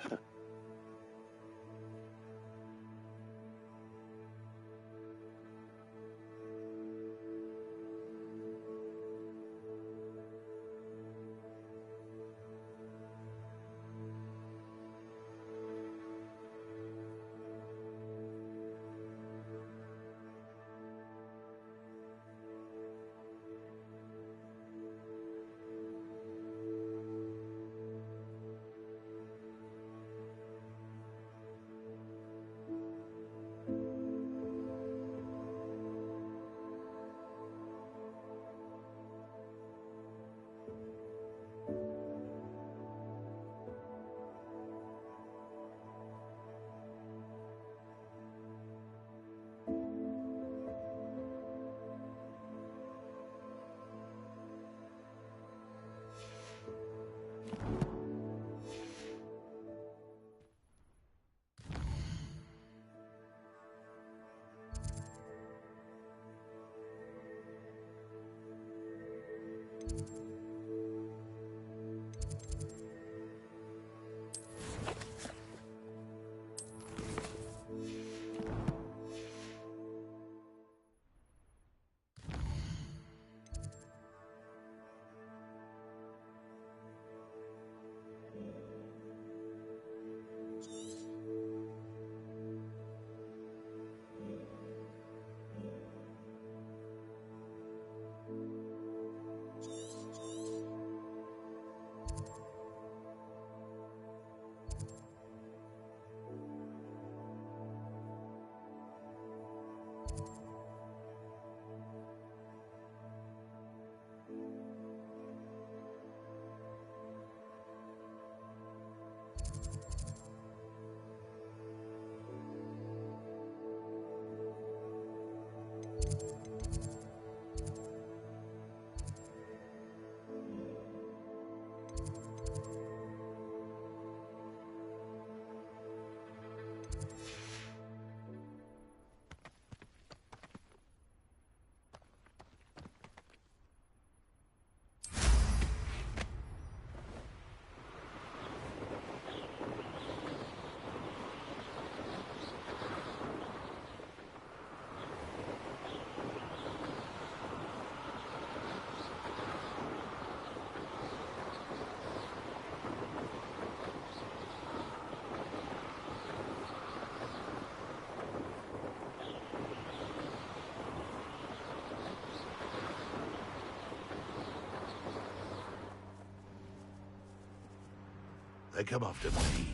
They come after me.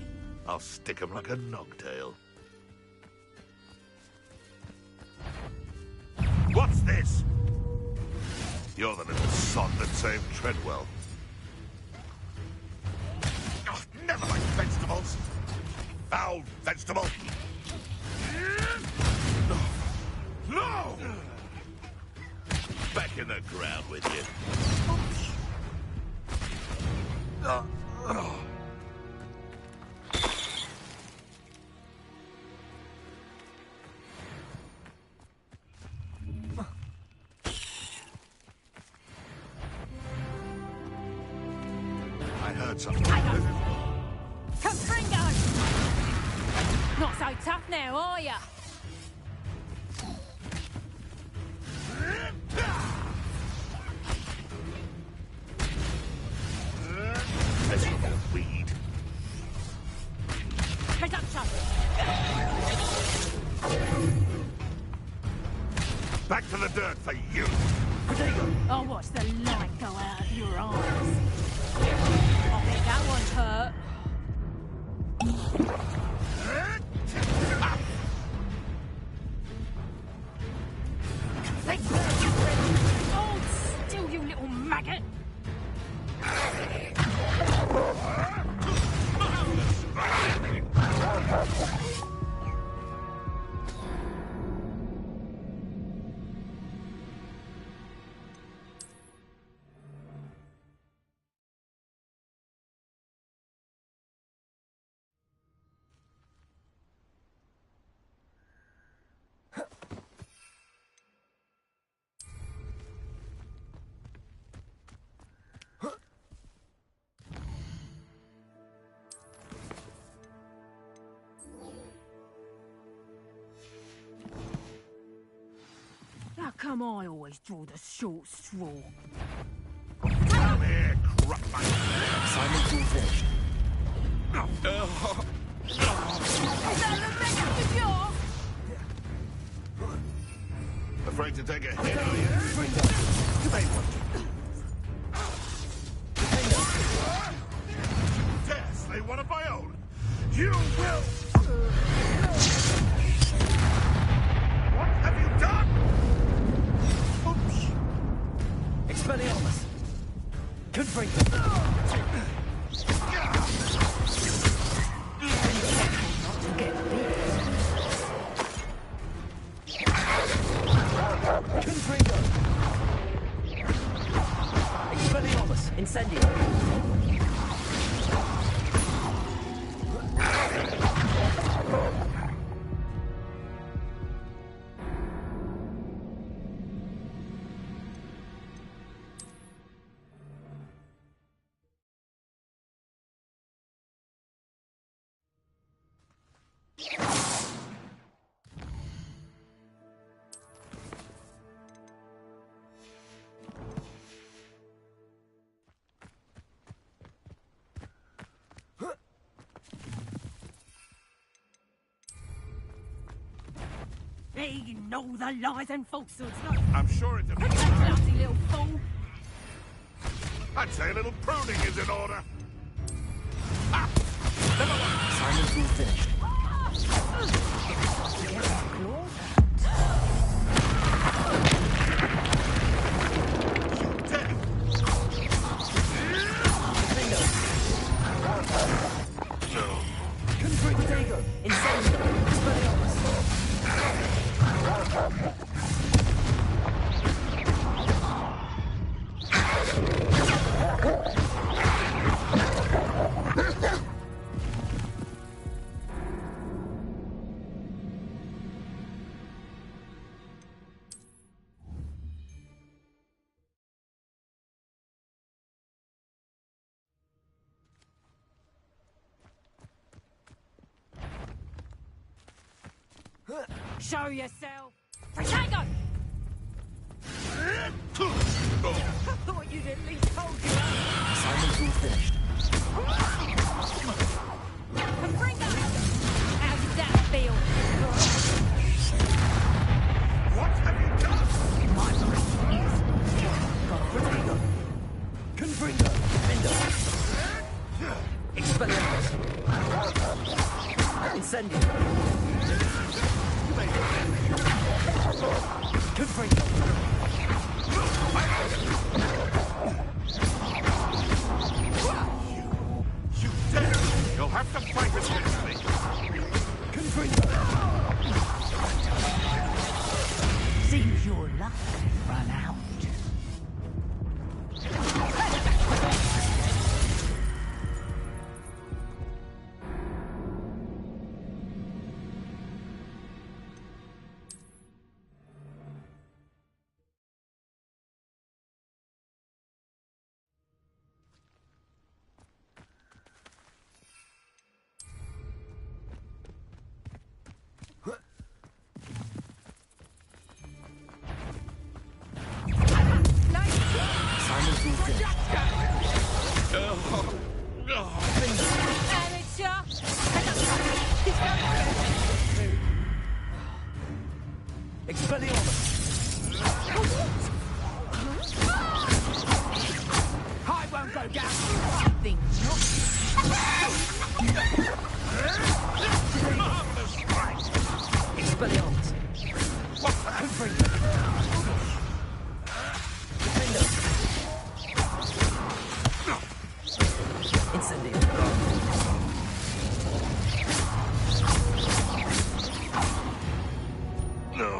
I'll stick 'em like a nogtail. What's this? You're the little sod that saved Treadwell. Oh, never mind vegetables. Foul vegetable. No! Back in the ground with you. I heard something. Confringo! Not so tough now, are ya? As you can weed. Reduction! Back to the dirt for you. I'll watch the light go out of your eyes. I bet that one's hurt. Hold still, you little maggot! come I always draw the short straw? Come here, crap. Assignment's all finished. Is that the message of yours? Afraid to take a hit, are you? Dare slay one of my own? You will! What have you done? Oops. Expelliarmus. Confringo. Confringo. Expelliarmus. Incendio. They know the lies and falsehoods, no? I'm sure it depends. Lousy little fool. I'd say a little pruning is in order. Ah! Assignment's all finished. Confringo. Incendio. Expelliarmus. Show yourself. Protego! I thought you'd at least told you. Assignment's all finished. Confringo! How did that feel? What have you done? My mind is Protego. Confringo. Fendo. Expelliarmus. Incendio. Confringo. You dare! You'll have to fight against me. Confringo. Seems your luck run out. Assignment's all finished. Expelliarmus. I won't go down. Think not. Marvelous strike! Expelliarmus. Confringo. Incendio. No.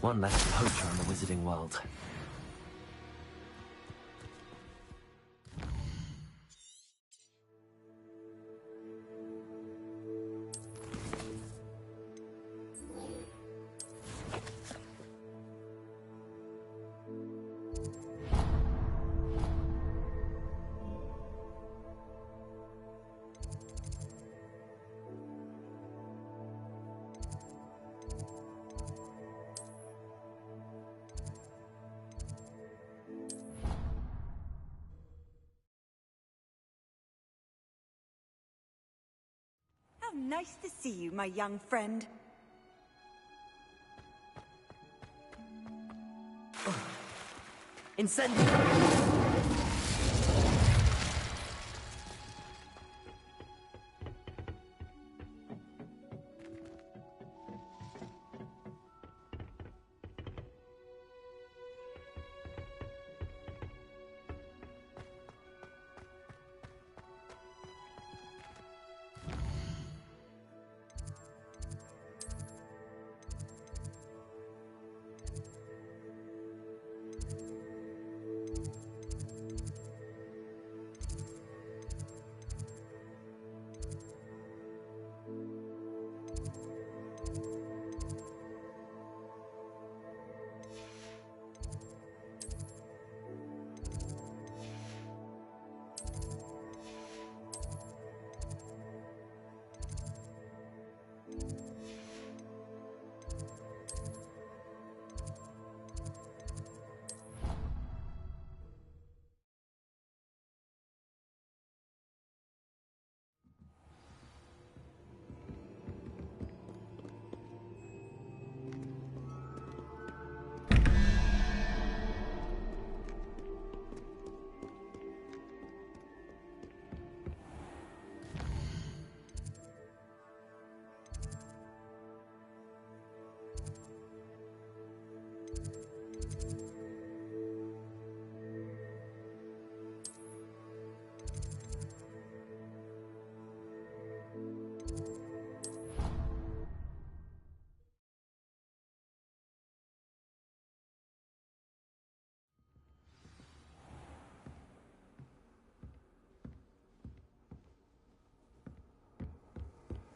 One less poacher in the wizarding world. nice to see you, my young friend. Incendio!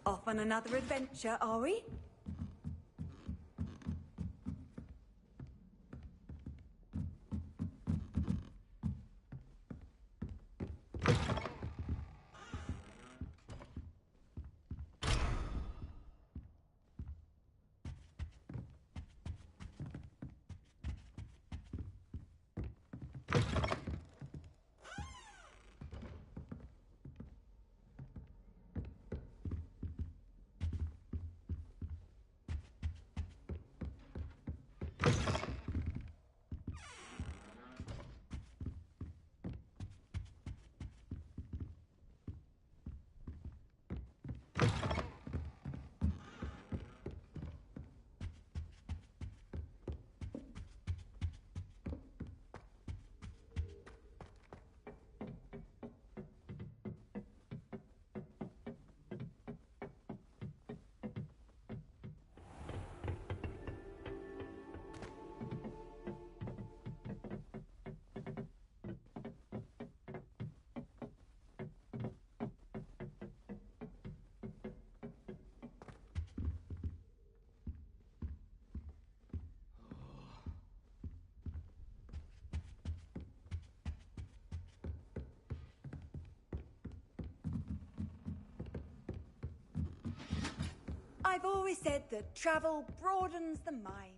Off on another adventure, are we? I've always said that travel broadens the mind.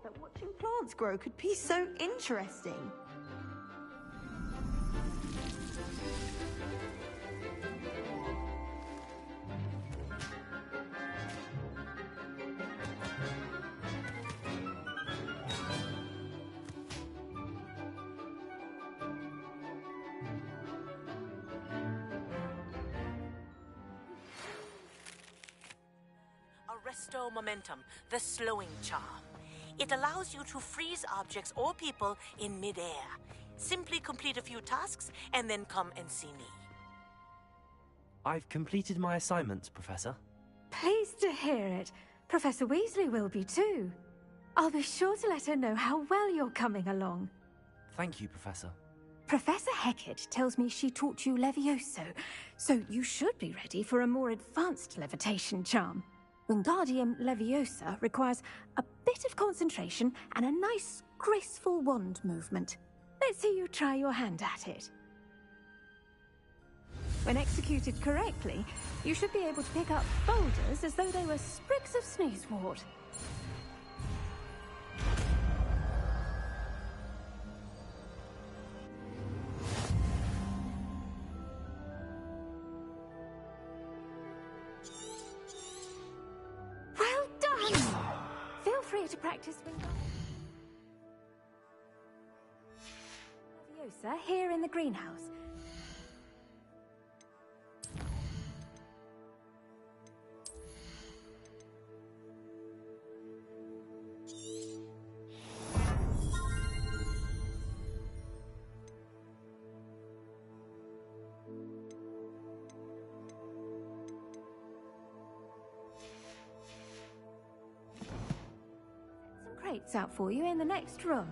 That watching plants grow could be so interesting. Resto Momentum, the slowing charm. It allows you to freeze objects or people in midair. Simply complete a few tasks and then come and see me. I've completed my assignments, Professor. Pleased to hear it. Professor Weasley will be too. I'll be sure to let her know how well you're coming along. Thank you, Professor. Professor Hecat tells me she taught you Levioso, so you should be ready for a more advanced levitation charm. Wingardium Leviosa requires a bit of concentration and a nice, graceful wand movement. Let's see you try your hand at it. When executed correctly, you should be able to pick up boulders as though they were sprigs of sneezewort. Well done! Feel free to practice Leviosa here in the greenhouse. Crates out for you in the next room.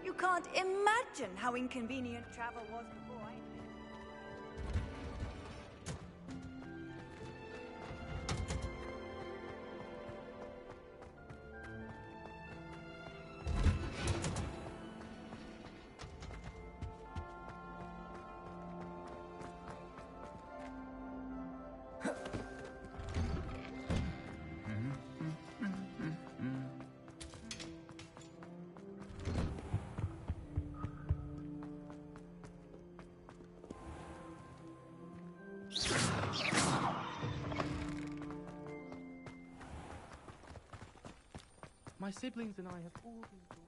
You can't imagine how inconvenient travel was before I... My siblings and I have all been talking.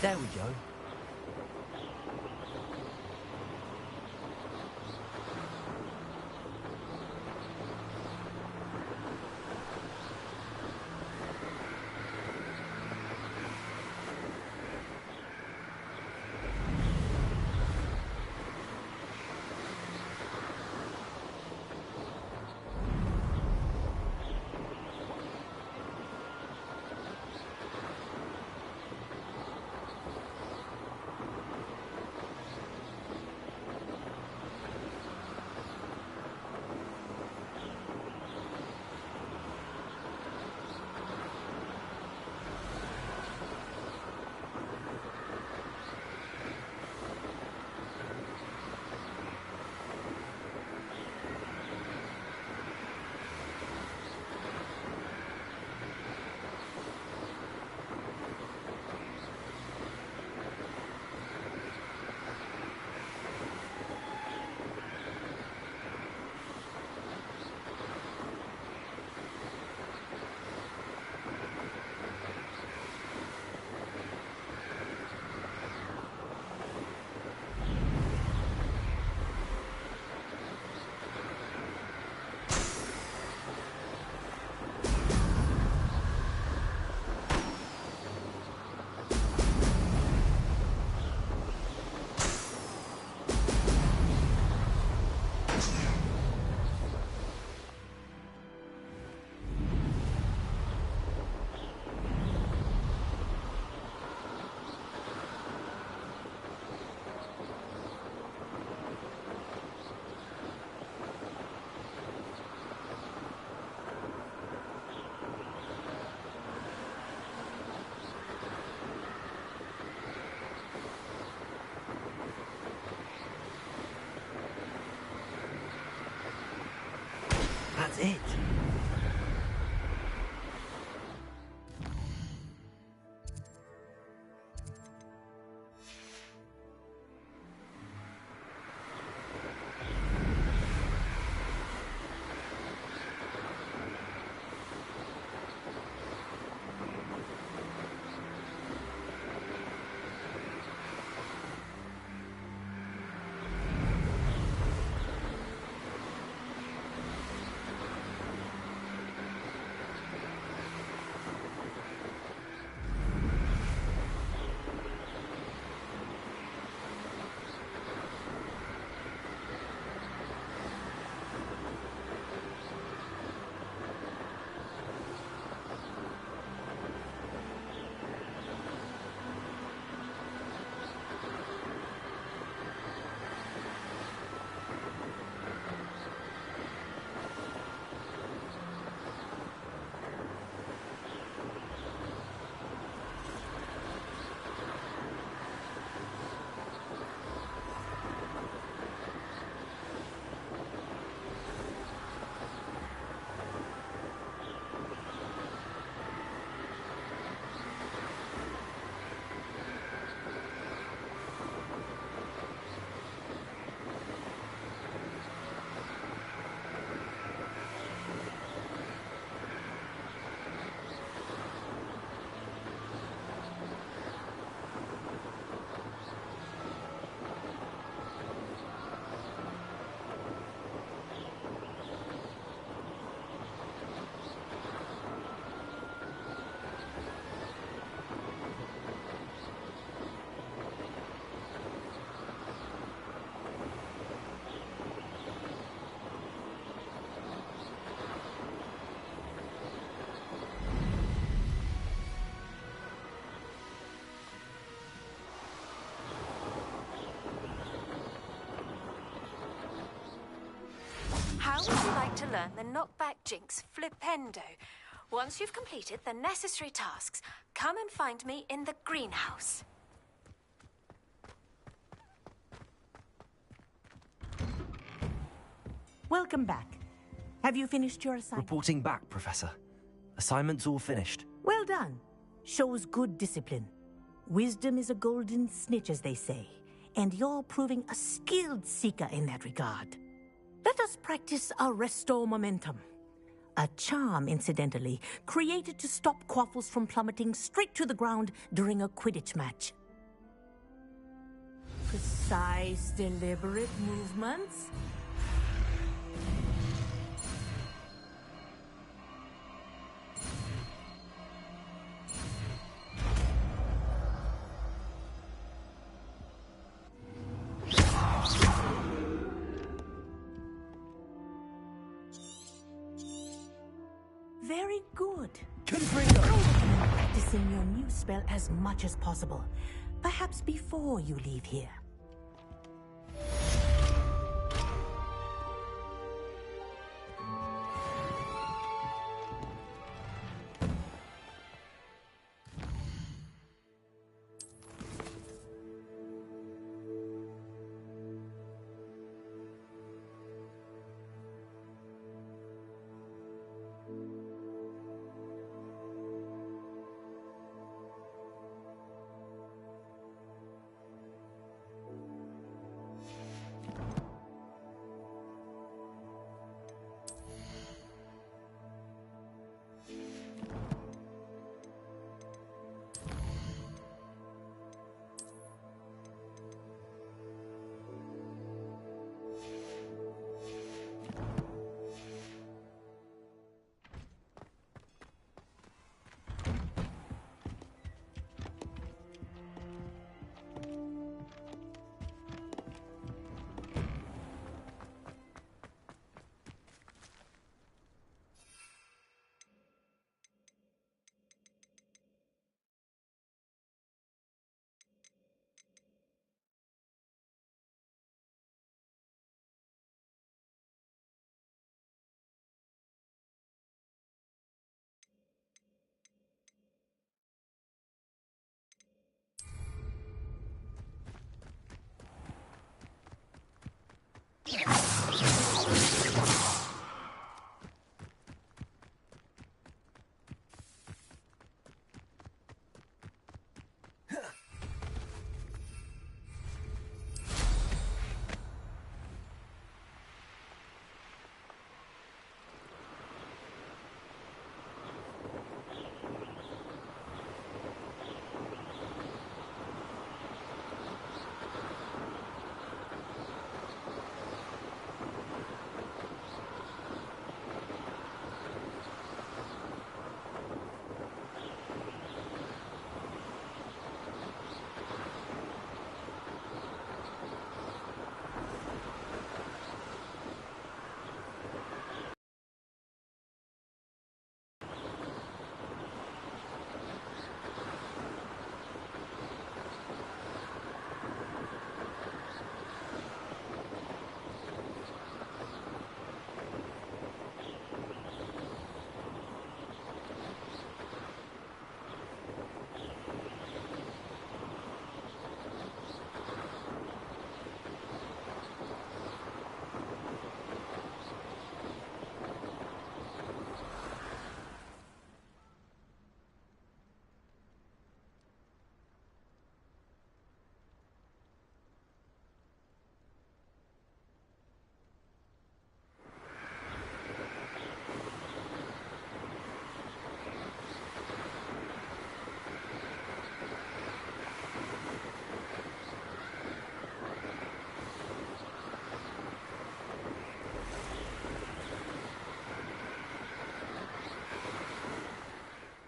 There we go. That's it. How would you like to learn the knockback jinx flipendo? Once you've completed the necessary tasks, come and find me in the greenhouse. Welcome back. Have you finished your assignment? Reporting back, Professor. Assignment's all finished. Well done. Shows good discipline. Wisdom is a golden snitch, as they say, and you're proving a skilled seeker in that regard. Let us practice our Restore Momentum. A charm, incidentally, created to stop Quaffles from plummeting straight to the ground during a Quidditch match. Precise, deliberate movements. Very good. I recommend practicing your new spell as much as possible. Perhaps before you leave here.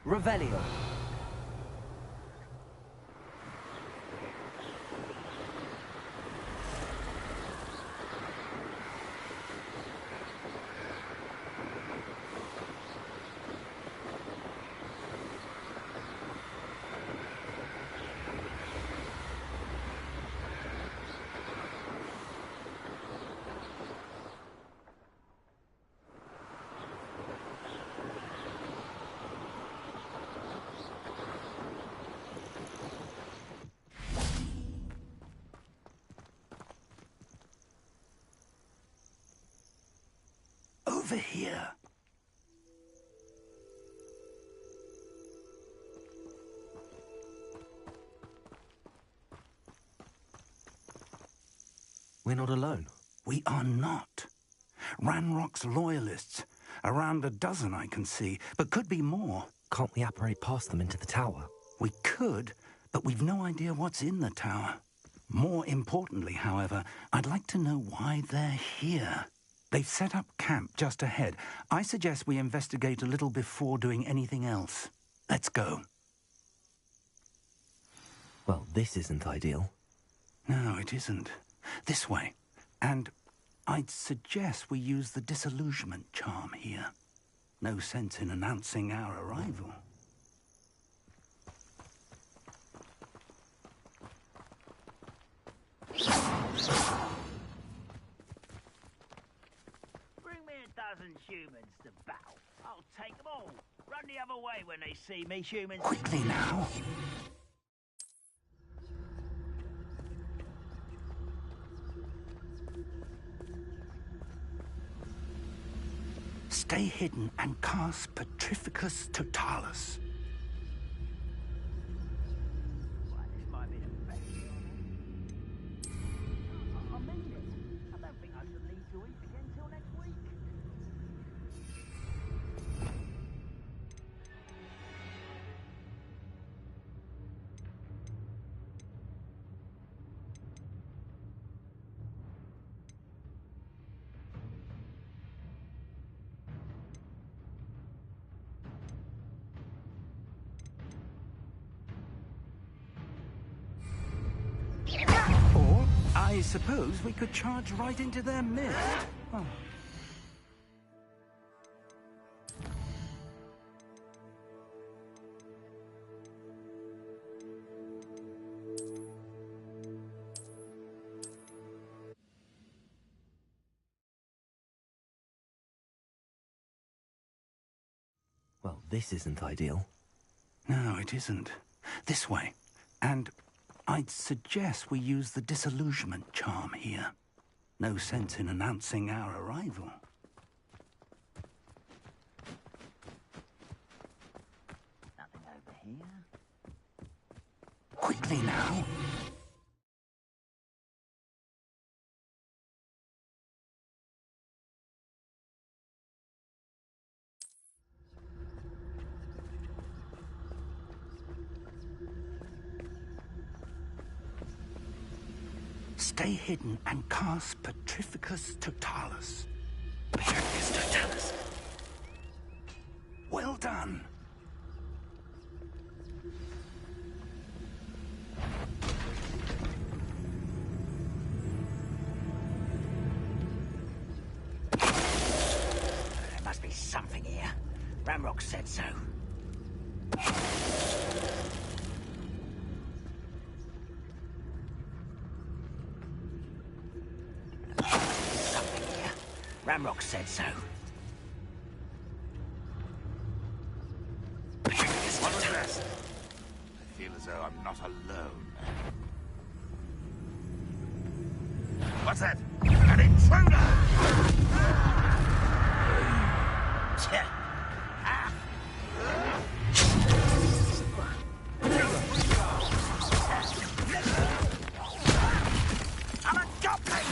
Revelio. Over here. We're not alone. We are not. Ranrock's loyalists. Around a dozen I can see, but could be more. Can't we apparate past them into the tower? We could, but we've no idea what's in the tower. More importantly, however, I'd like to know why they're here. They've set up camp just ahead. I suggest we investigate a little before doing anything else. Let's go. Well, this isn't ideal. No, it isn't. This way. And I'd suggest we use the disillusionment charm here. No sense in announcing our arrival. Bring me a dozen humans to battle. I'll take them all. Run the other way when they see me, humans. Quickly now. Stay hidden and cast Petrificus Totalis. Or, I suppose we could charge right into their midst. Oh. Well, this isn't ideal. No, it isn't. This way. And I'd suggest we use the disillusionment charm here. No sense in announcing our arrival. Nothing over here. Quickly now. Stay hidden and cast Petrificus Totalis. Petrificus Totalis. Well done. There must be something here. Ramrock said so. Ramrock said so. What was that? I feel as though I'm not alone. What's that? An intruder! I'm a goblin!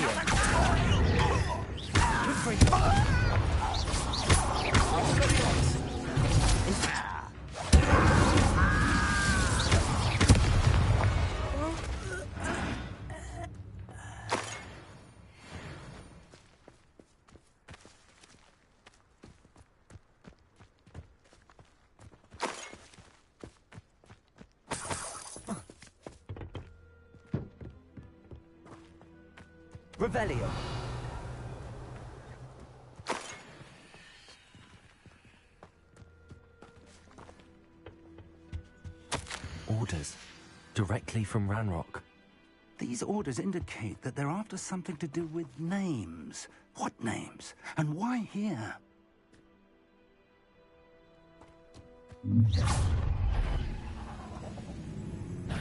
Revelio. Orders. Directly from Ranrock. These orders indicate that they're after something to do with names. What names? And why here?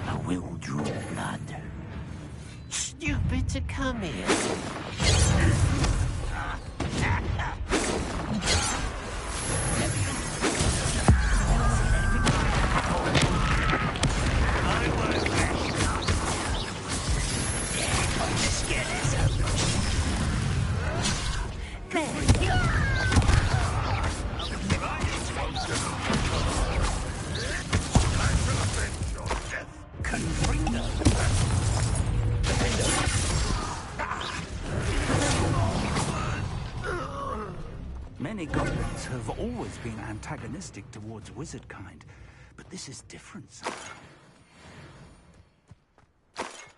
I will draw blood. Stupid to come here. Many goblins have always been antagonistic towards wizard kind, but this is different somehow.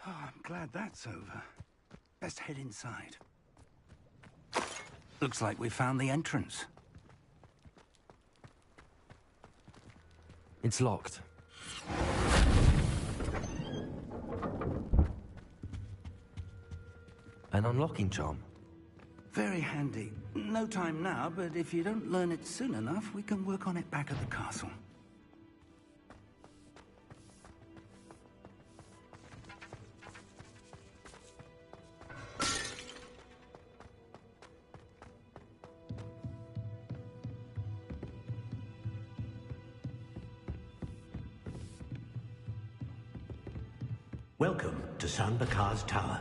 Oh, I'm glad that's over. Best head inside. Looks like we found the entrance. It's locked. An unlocking charm. Very handy. No time now, but if you don't learn it soon enough, we can work on it back at the castle. Welcome to Sanbakar's Tower.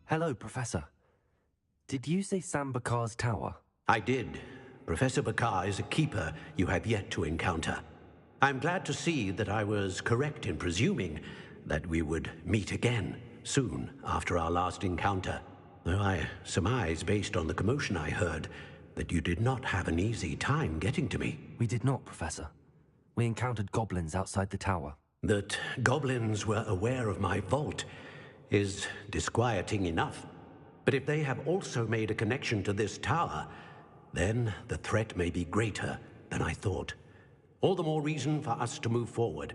Hello, Professor. Did you say Sam Bakar's tower? I did. Professor Bakar is a keeper you have yet to encounter. I'm glad to see that I was correct in presuming that we would meet again soon after our last encounter. Though I surmise, based on the commotion I heard, that you did not have an easy time getting to me. We did not, Professor. We encountered goblins outside the tower. That goblins were aware of my vault is disquieting enough. But if they have also made a connection to this tower, then the threat may be greater than I thought. All the more reason for us to move forward.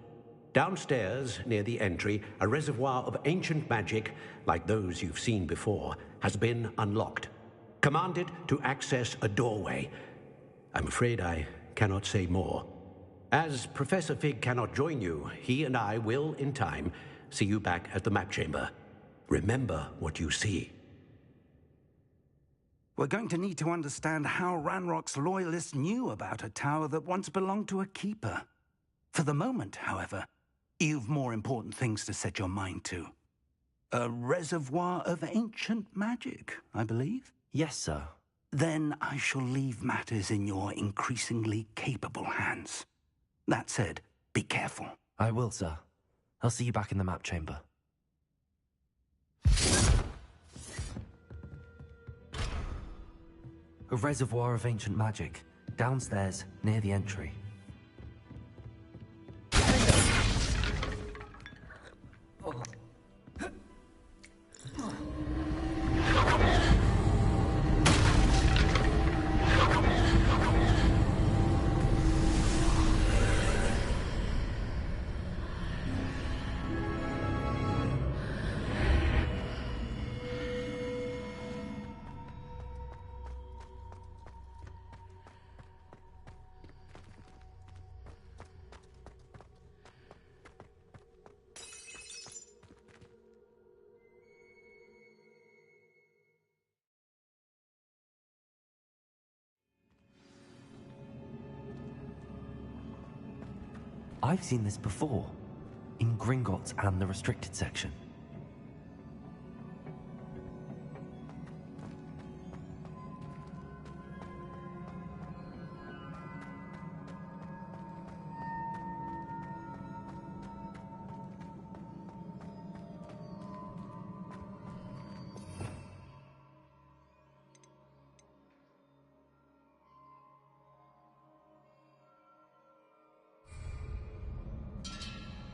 Downstairs, near the entry, a reservoir of ancient magic, like those you've seen before, has been unlocked. Commanded to access a doorway. I'm afraid I cannot say more. As Professor Fig cannot join you, he and I will, in time, see you back at the map chamber. Remember what you see. We're going to need to understand how Ranrock's loyalists knew about a tower that once belonged to a keeper. For the moment, however, you've more important things to set your mind to. A reservoir of ancient magic, I believe? Yes, sir. Then I shall leave matters in your increasingly capable hands. That said, be careful. I will, sir. I'll see you back in the map chamber. A reservoir of ancient magic, downstairs, near the entry. I've seen this before, in Gringotts and the restricted section.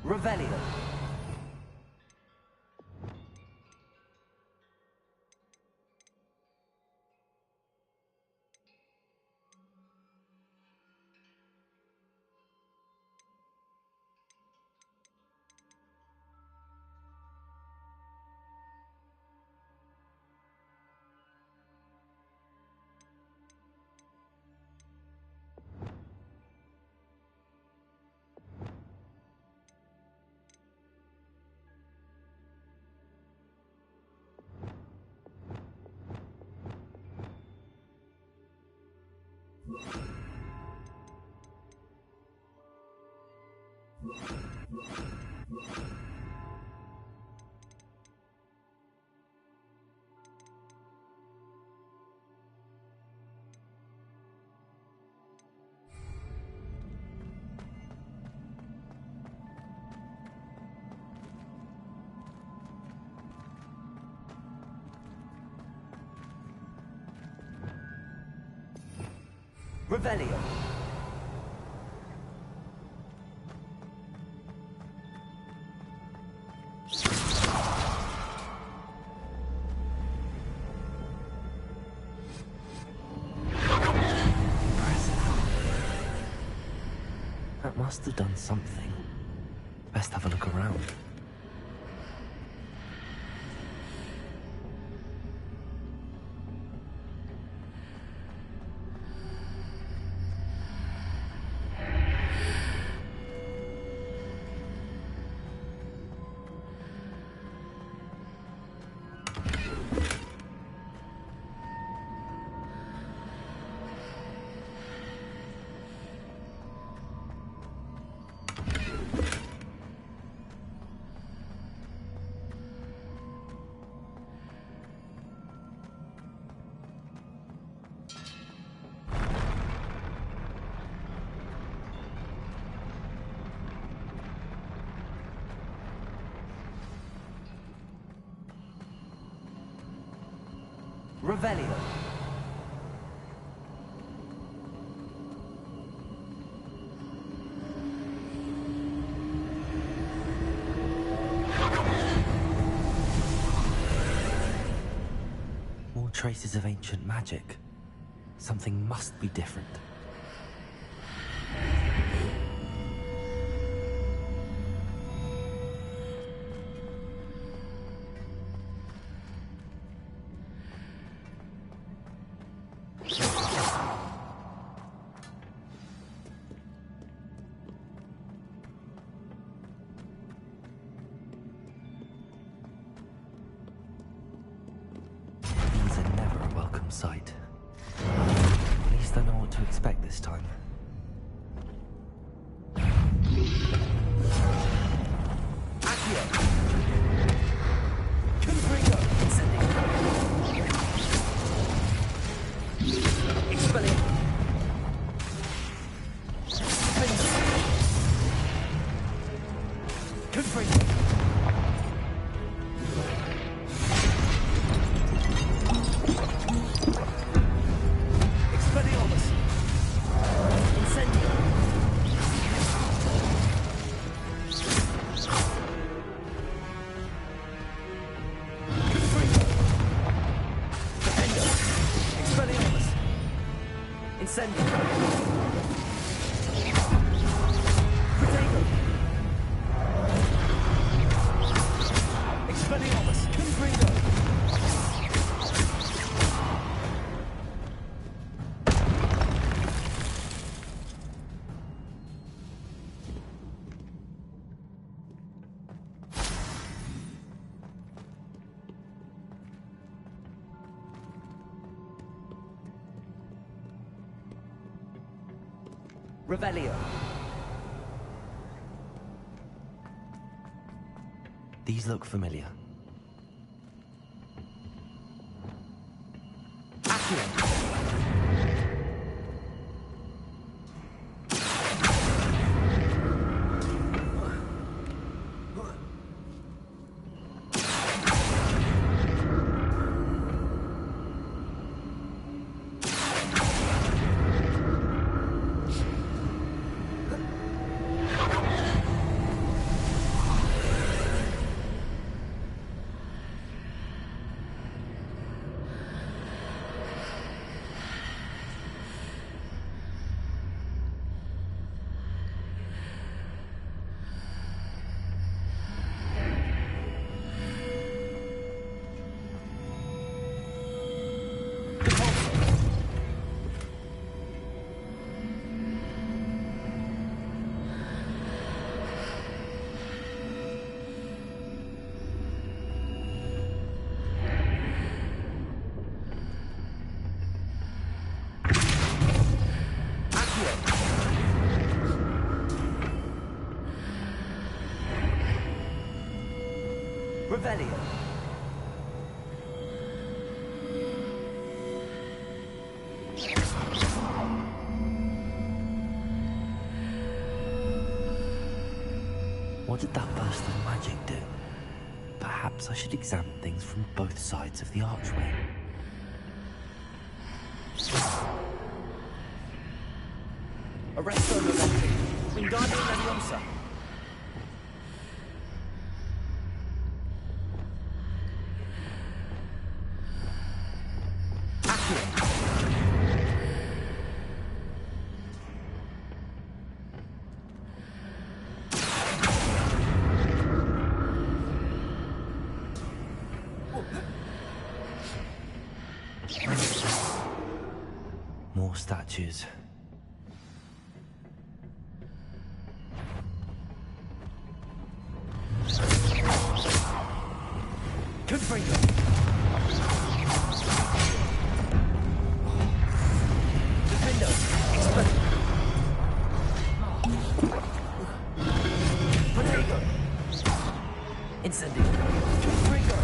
Revelio. Revelio. That must have done something. Best have a look around. Revelio. More traces of ancient magic. Something must be different. Sight. At least I know what to expect this time. Accio! Confringo! Incendio! Expelliarmus! Confringo! Revelio. These look familiar. Accio. Revelio. What did that burst of magic do? Perhaps I should examine things from both sides of the archway. Arresto Momenti. Wingardium Leviosa. More statues. Confringo. Defendo. Expert. Protego. Incendio. Confringo.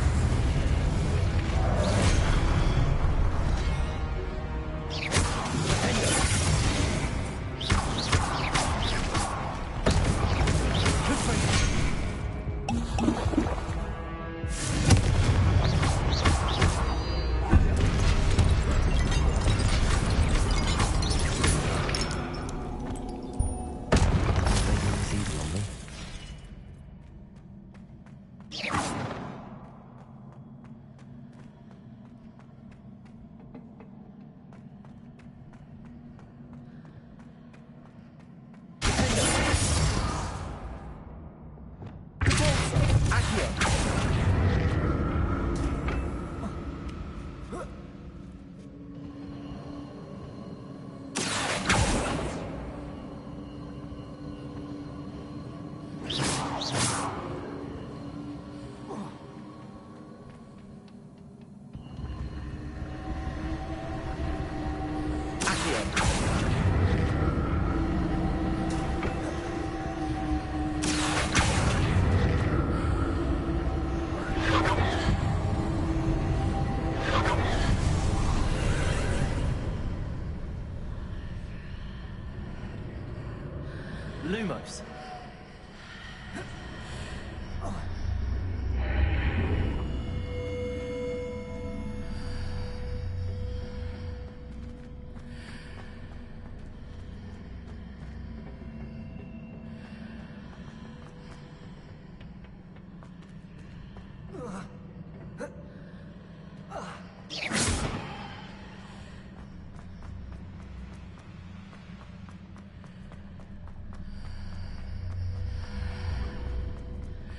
Lumos.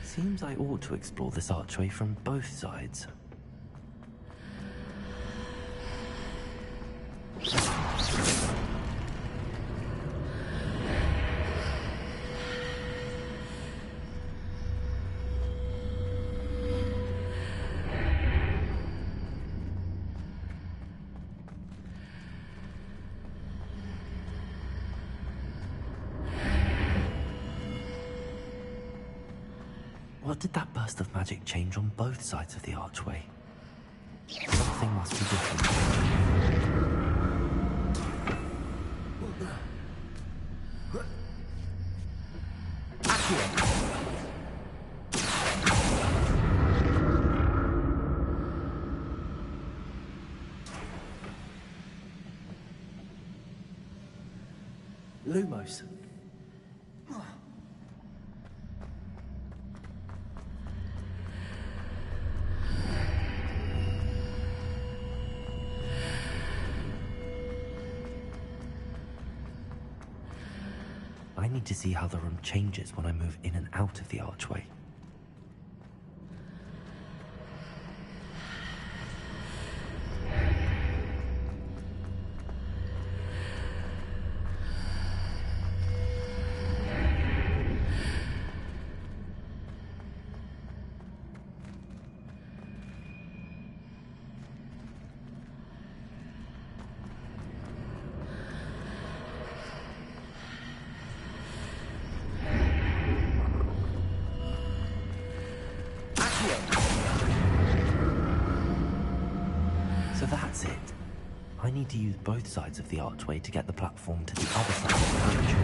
Seems I ought to explore this archway from both sides. What did that burst of magic change on both sides of the archway? Something must be different. Lumos. I need to see how the room changes when I move in and out of the archway. So that's it. I need to use both sides of the archway to get the platform to the other side of the bridge.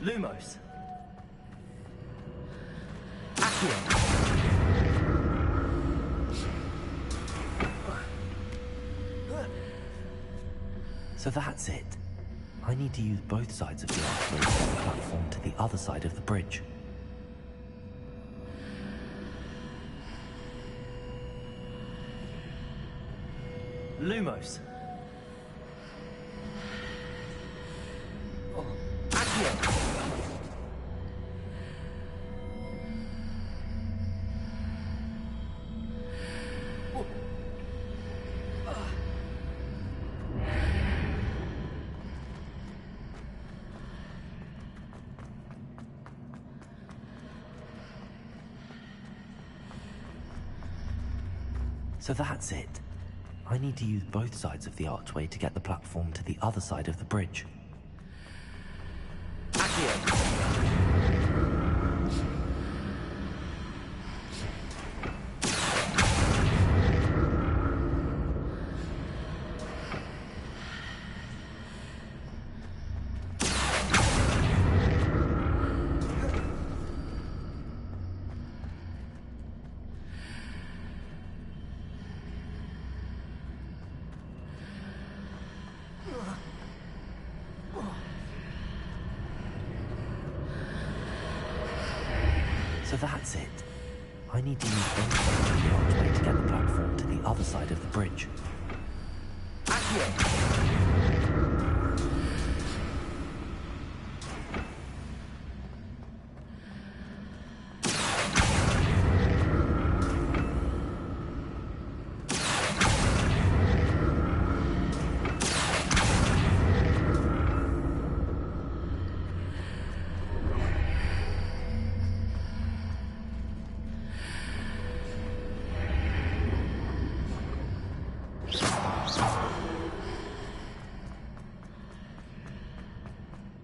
Lumos. Accio. So that's it. I need to use both sides of the archway to get the platform to the other side of the bridge. Lumos. Accio. So that's it. I need to use both sides of the archway to get the platform to the other side of the bridge. So that's it. I need to use both sides of the archway to get the platform to the other side of the bridge.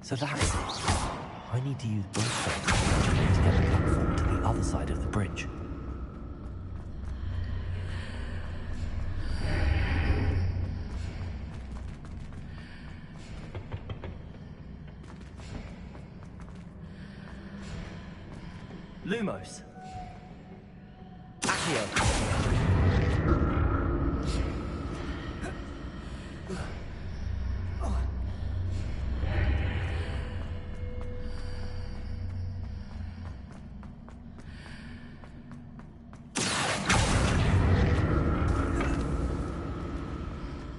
So that's it. I need to use both sides of the archway to get the platform to the other side of the bridge. Lumos. Accio.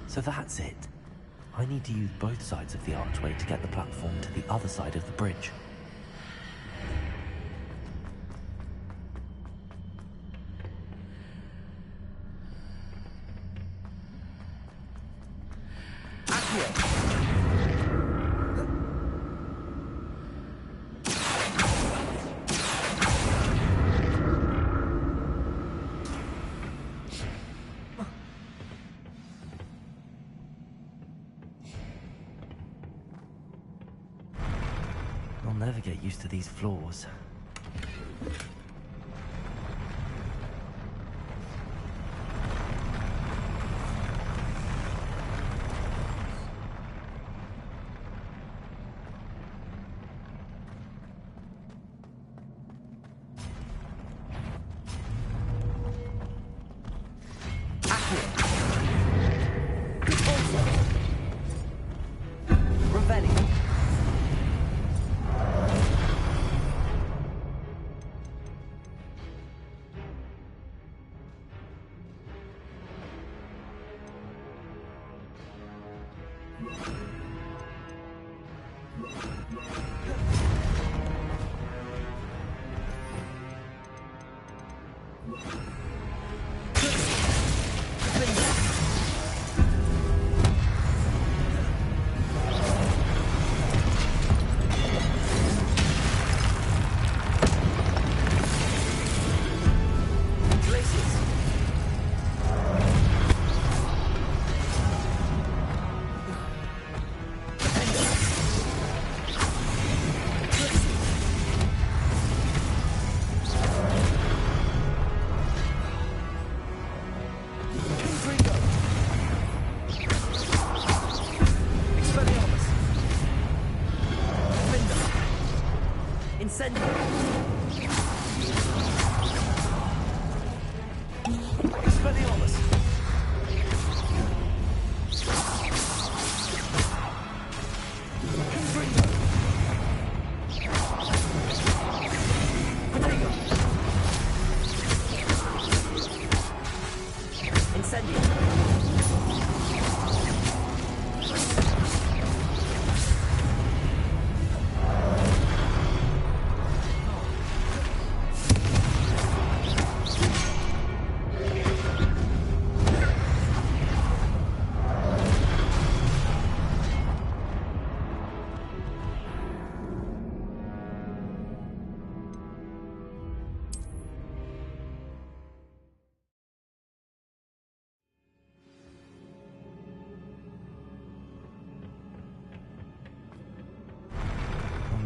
So that's it. I need to use both sides of the archway to get the platform to the other side of the bridge. I'll never get used to these floors.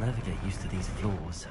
ever get used to these floors.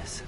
this.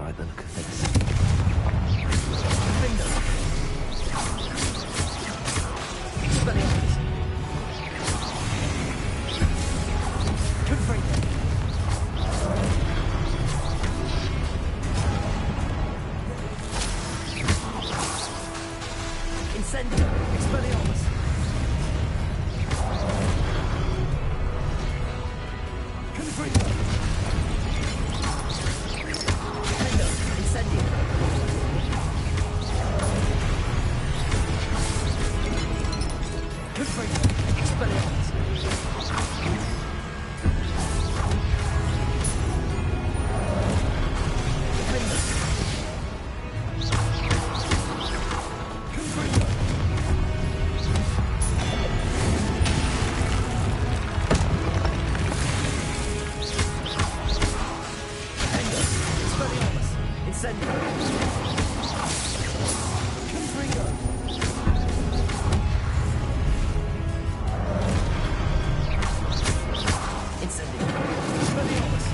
like the look of this. Incendio! Expelliarmus! Confringo! Defendo! Incendio! Confringo! Expelliarmus! Defendo! Confringo! Expelliarmus! Incendio! Confringo! Incendio! Expelliarmus!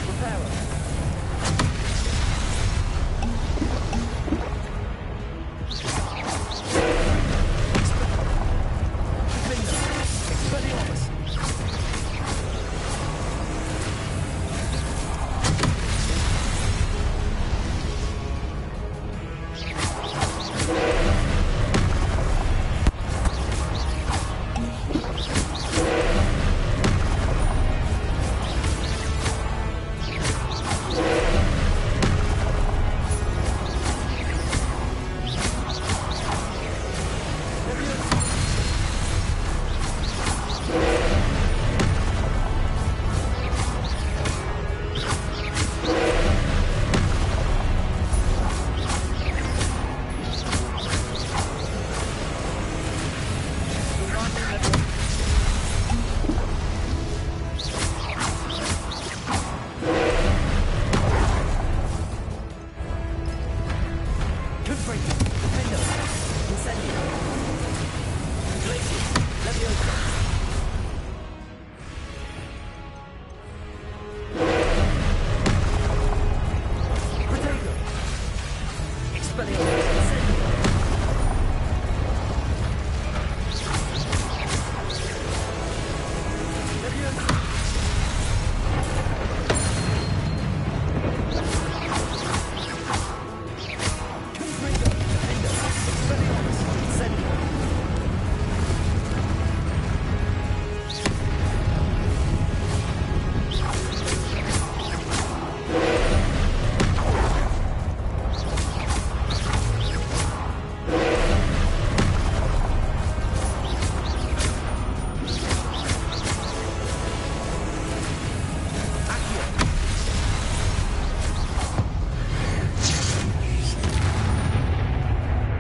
Reparo! Expelliarmus! Confringo! Defendo! Incendio! Glacius! Leviosa! Protego! Expelliarmus! Incendio! Leviosa! Confringo! Defendo! Expelliarmus! Incendio!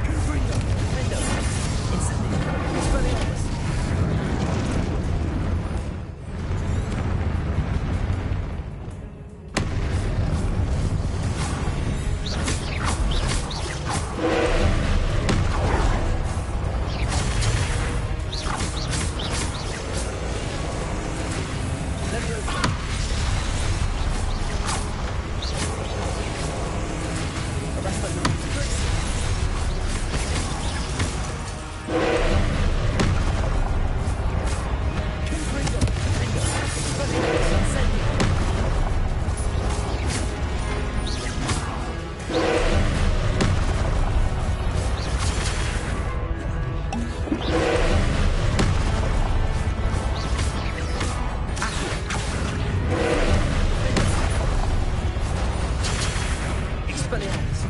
Confringo! Defendo! Incendio! Expelliarmus! Leviosa! Arresto Gracie! Confringo! Defendo! Expelliarmus! Incendio! Expelliarmus!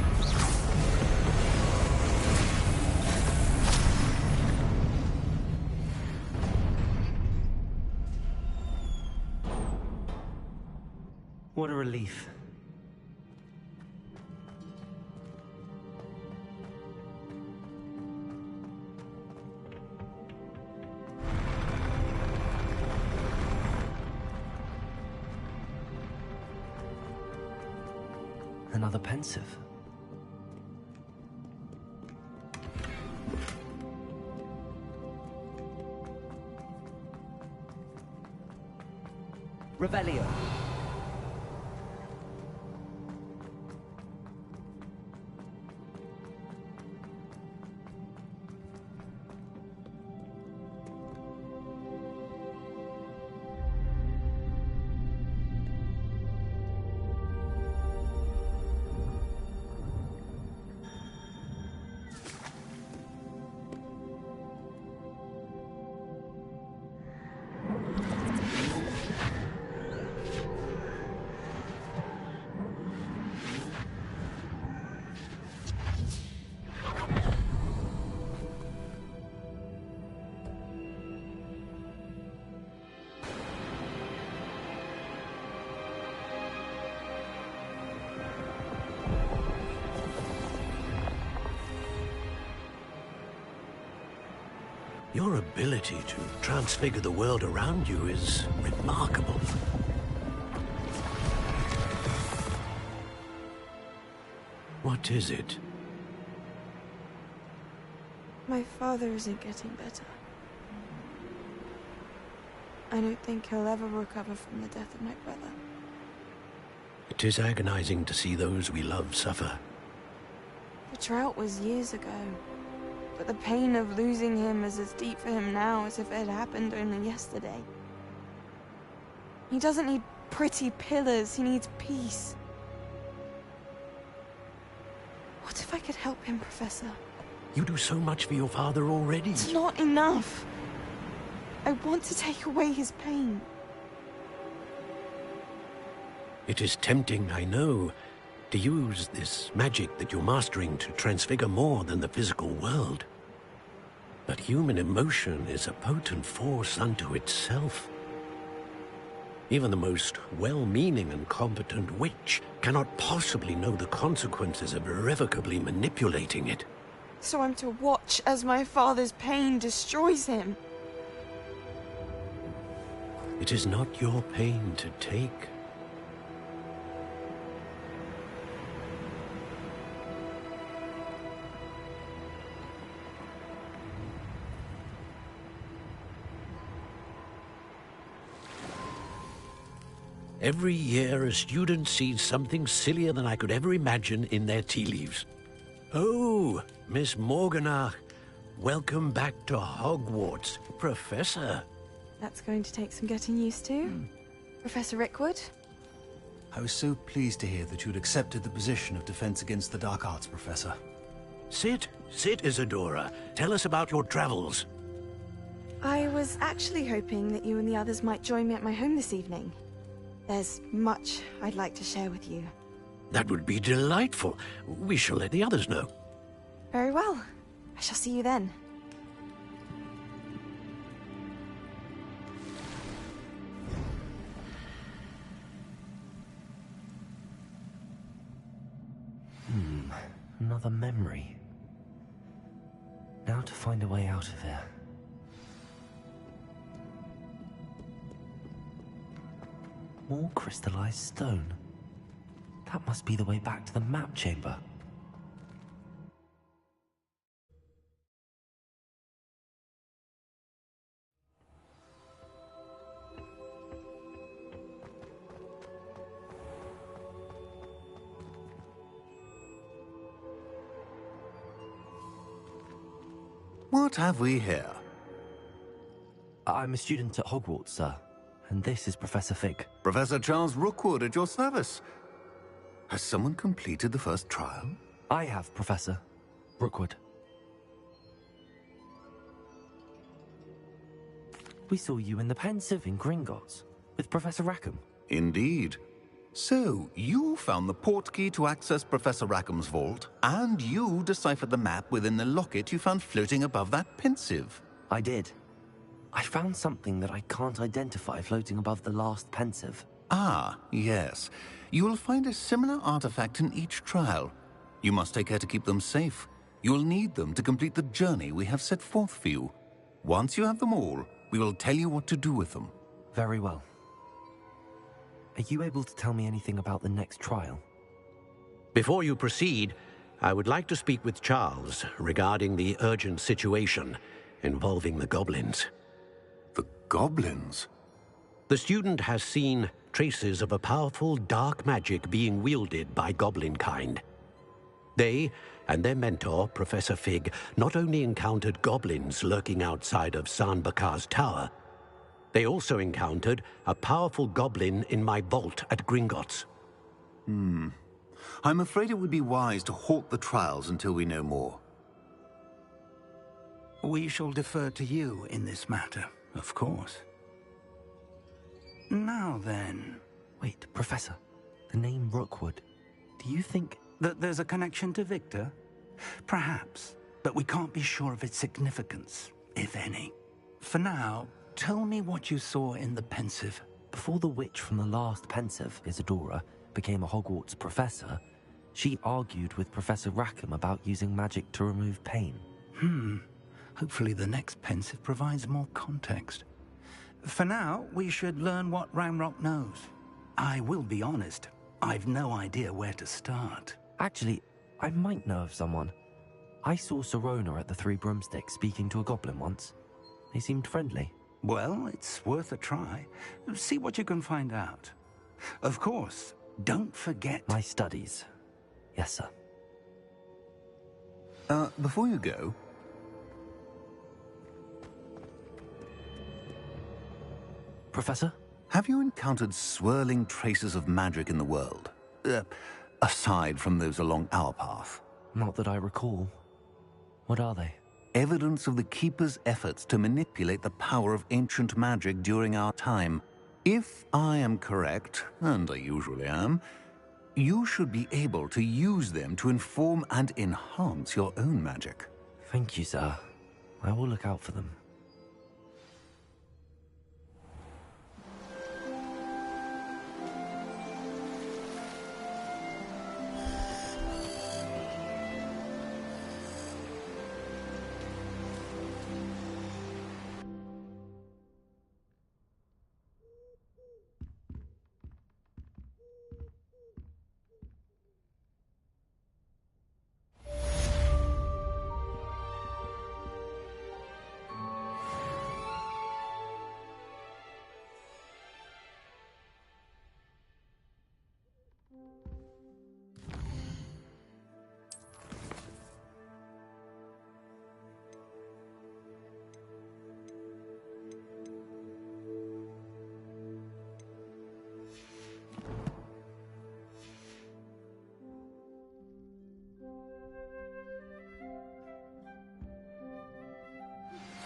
What a relief. Another pensive. Revelio. Your ability to transfigure the world around you is remarkable. What is it? My father isn't getting better. I don't think he'll ever recover from the death of my brother. It is agonizing to see those we love suffer. The drought was years ago, but the pain of losing him is as deep for him now as if it had happened only yesterday. He doesn't need pretty pillars, he needs peace. What if I could help him, Professor? You do so much for your father already. It's not enough. I want to take away his pain. It is tempting, I know, to use this magic that you're mastering to transfigure more than the physical world. But human emotion is a potent force unto itself. Even the most well-meaning and competent witch cannot possibly know the consequences of irrevocably manipulating it. So I'm to watch as my father's pain destroys him. It is not your pain to take. Every year, a student sees something sillier than I could ever imagine in their tea leaves. Oh, Miss Morganach, welcome back to Hogwarts, Professor. That's going to take some getting used to. Professor Rickwood? I was so pleased to hear that you'd accepted the position of Defense Against the Dark Arts, Professor. Sit, Isadora. Tell us about your travels. I was actually hoping that you and the others might join me at my home this evening. There's much I'd like to share with you. That would be delightful. We shall let the others know. Very well. I shall see you then. Another memory. Now to find a way out of here. More crystallized stone. That must be the way back to the map chamber. What have we here? I'm a student at Hogwarts, sir. And this is Professor Fig. Professor Charles Rookwood at your service. Has someone completed the first trial? I have, Professor Rookwood. We saw you in the Pensive in Gringotts with Professor Rackham. Indeed. So, you found the portkey to access Professor Rackham's vault, and you deciphered the map within the locket you found floating above that Pensive. I did. I found something that I can't identify floating above the last Pensive. Ah, yes. You will find a similar artifact in each trial. You must take care to keep them safe. You will need them to complete the journey we have set forth for you. Once you have them all, we will tell you what to do with them. Very well. Are you able to tell me anything about the next trial? Before you proceed, I would like to speak with Charles regarding the urgent situation involving the goblins. The goblins? The student has seen traces of a powerful dark magic being wielded by goblin kind. They and their mentor, Professor Fig, not only encountered goblins lurking outside of San Bakar's tower, they also encountered a powerful goblin in my vault at Gringotts. I'm afraid it would be wise to halt the trials until we know more. We shall defer to you in this matter, of course. Now then... Wait, Professor. The name Rookwood. Do you think... that there's a connection to Victor? Perhaps, but we can't be sure of its significance, if any. For now, tell me what you saw in the Pensive. Before the witch from the last Pensive, Isadora, became a Hogwarts professor, she argued with Professor Rackham about using magic to remove pain. Hopefully the next pensive provides more context. For now, we should learn what Ranrock knows. I will be honest, I've no idea where to start. Actually, I might know of someone. I saw Sirona at the Three Broomsticks speaking to a goblin once. They seemed friendly. Well, it's worth a try. See what you can find out. Of course, don't forget... My studies. Yes, sir. Before you go... Professor? Have you encountered swirling traces of magic in the world? Aside from those along our path? Not that I recall. What are they? Evidence of the Keeper's efforts to manipulate the power of ancient magic during our time. If I am correct, and I usually am, you should be able to use them to inform and enhance your own magic. Thank you, sir. I will look out for them.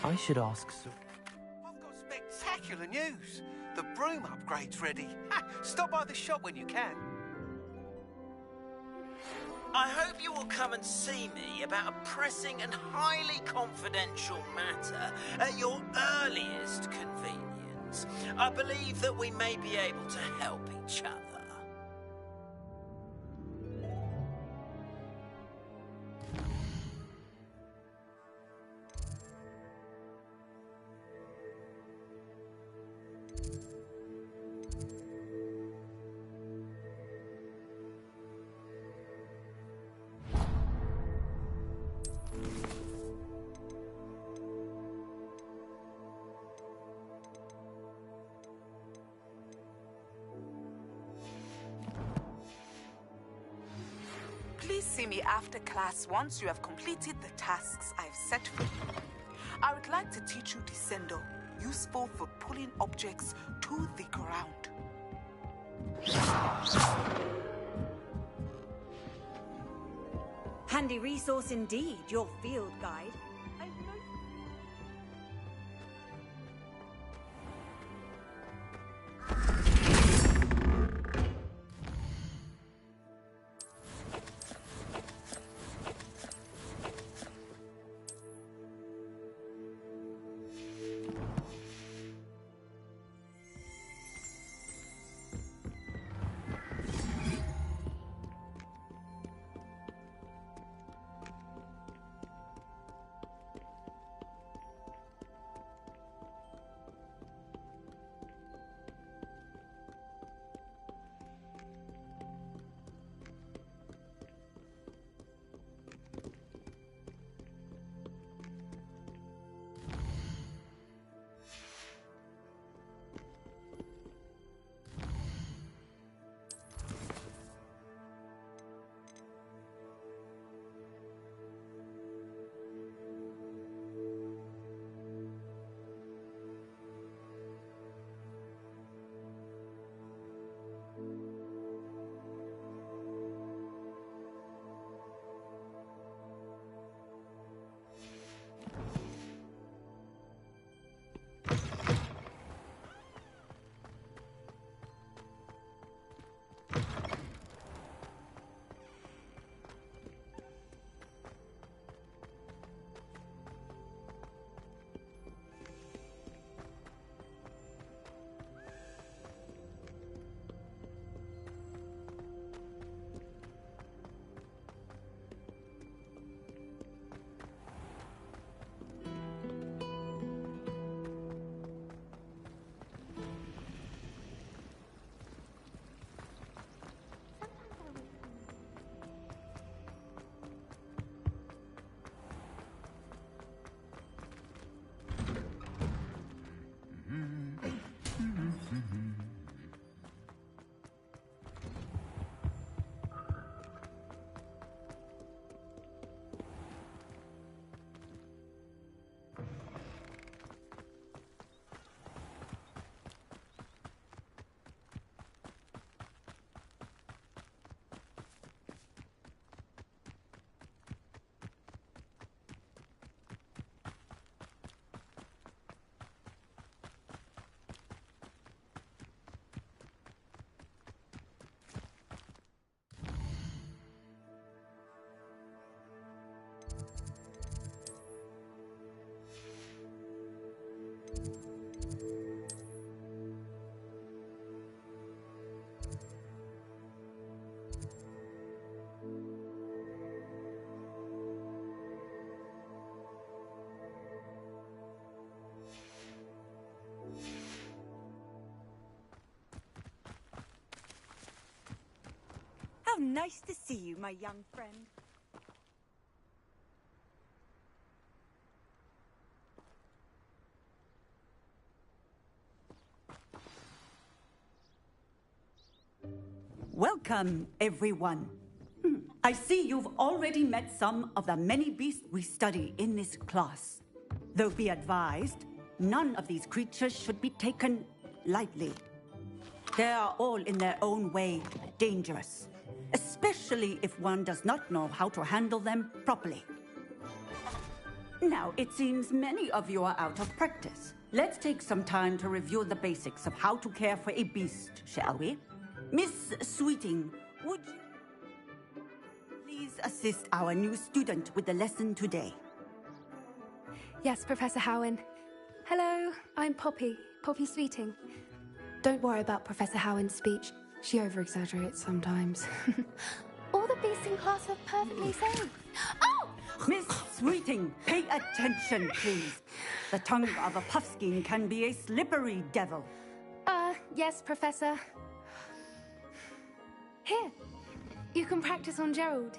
I should ask... I've got spectacular news. The broom upgrade's ready. Stop by the shop when you can. I hope you will come and see me about a pressing and highly confidential matter at your earliest convenience. I believe that we may be able to help each other. Please see me after class once you have completed the tasks I've set for you. I would like to teach you Descendo, useful for pulling objects to the ground. Handy resource indeed, your field guide. Nice to see you, my young friend. Welcome, everyone. I see you've already met some of the many beasts we study in this class. Though be advised, none of these creatures should be taken lightly. They are all in their own way dangerous, especially if one does not know how to handle them properly. Now, it seems many of you are out of practice. Let's take some time to review the basics of how to care for a beast, shall we? Miss Sweeting, would you please assist our new student with the lesson today? Yes, Professor Howen. Hello, I'm Poppy Sweeting. Don't worry about Professor Howen's speech. She over-exaggerates sometimes. All the beasts in class are perfectly safe. Oh! Miss Sweeting, pay attention, please. The tongue of a puffskein can be a slippery devil. Yes, Professor. Here, you can practice on Gerald.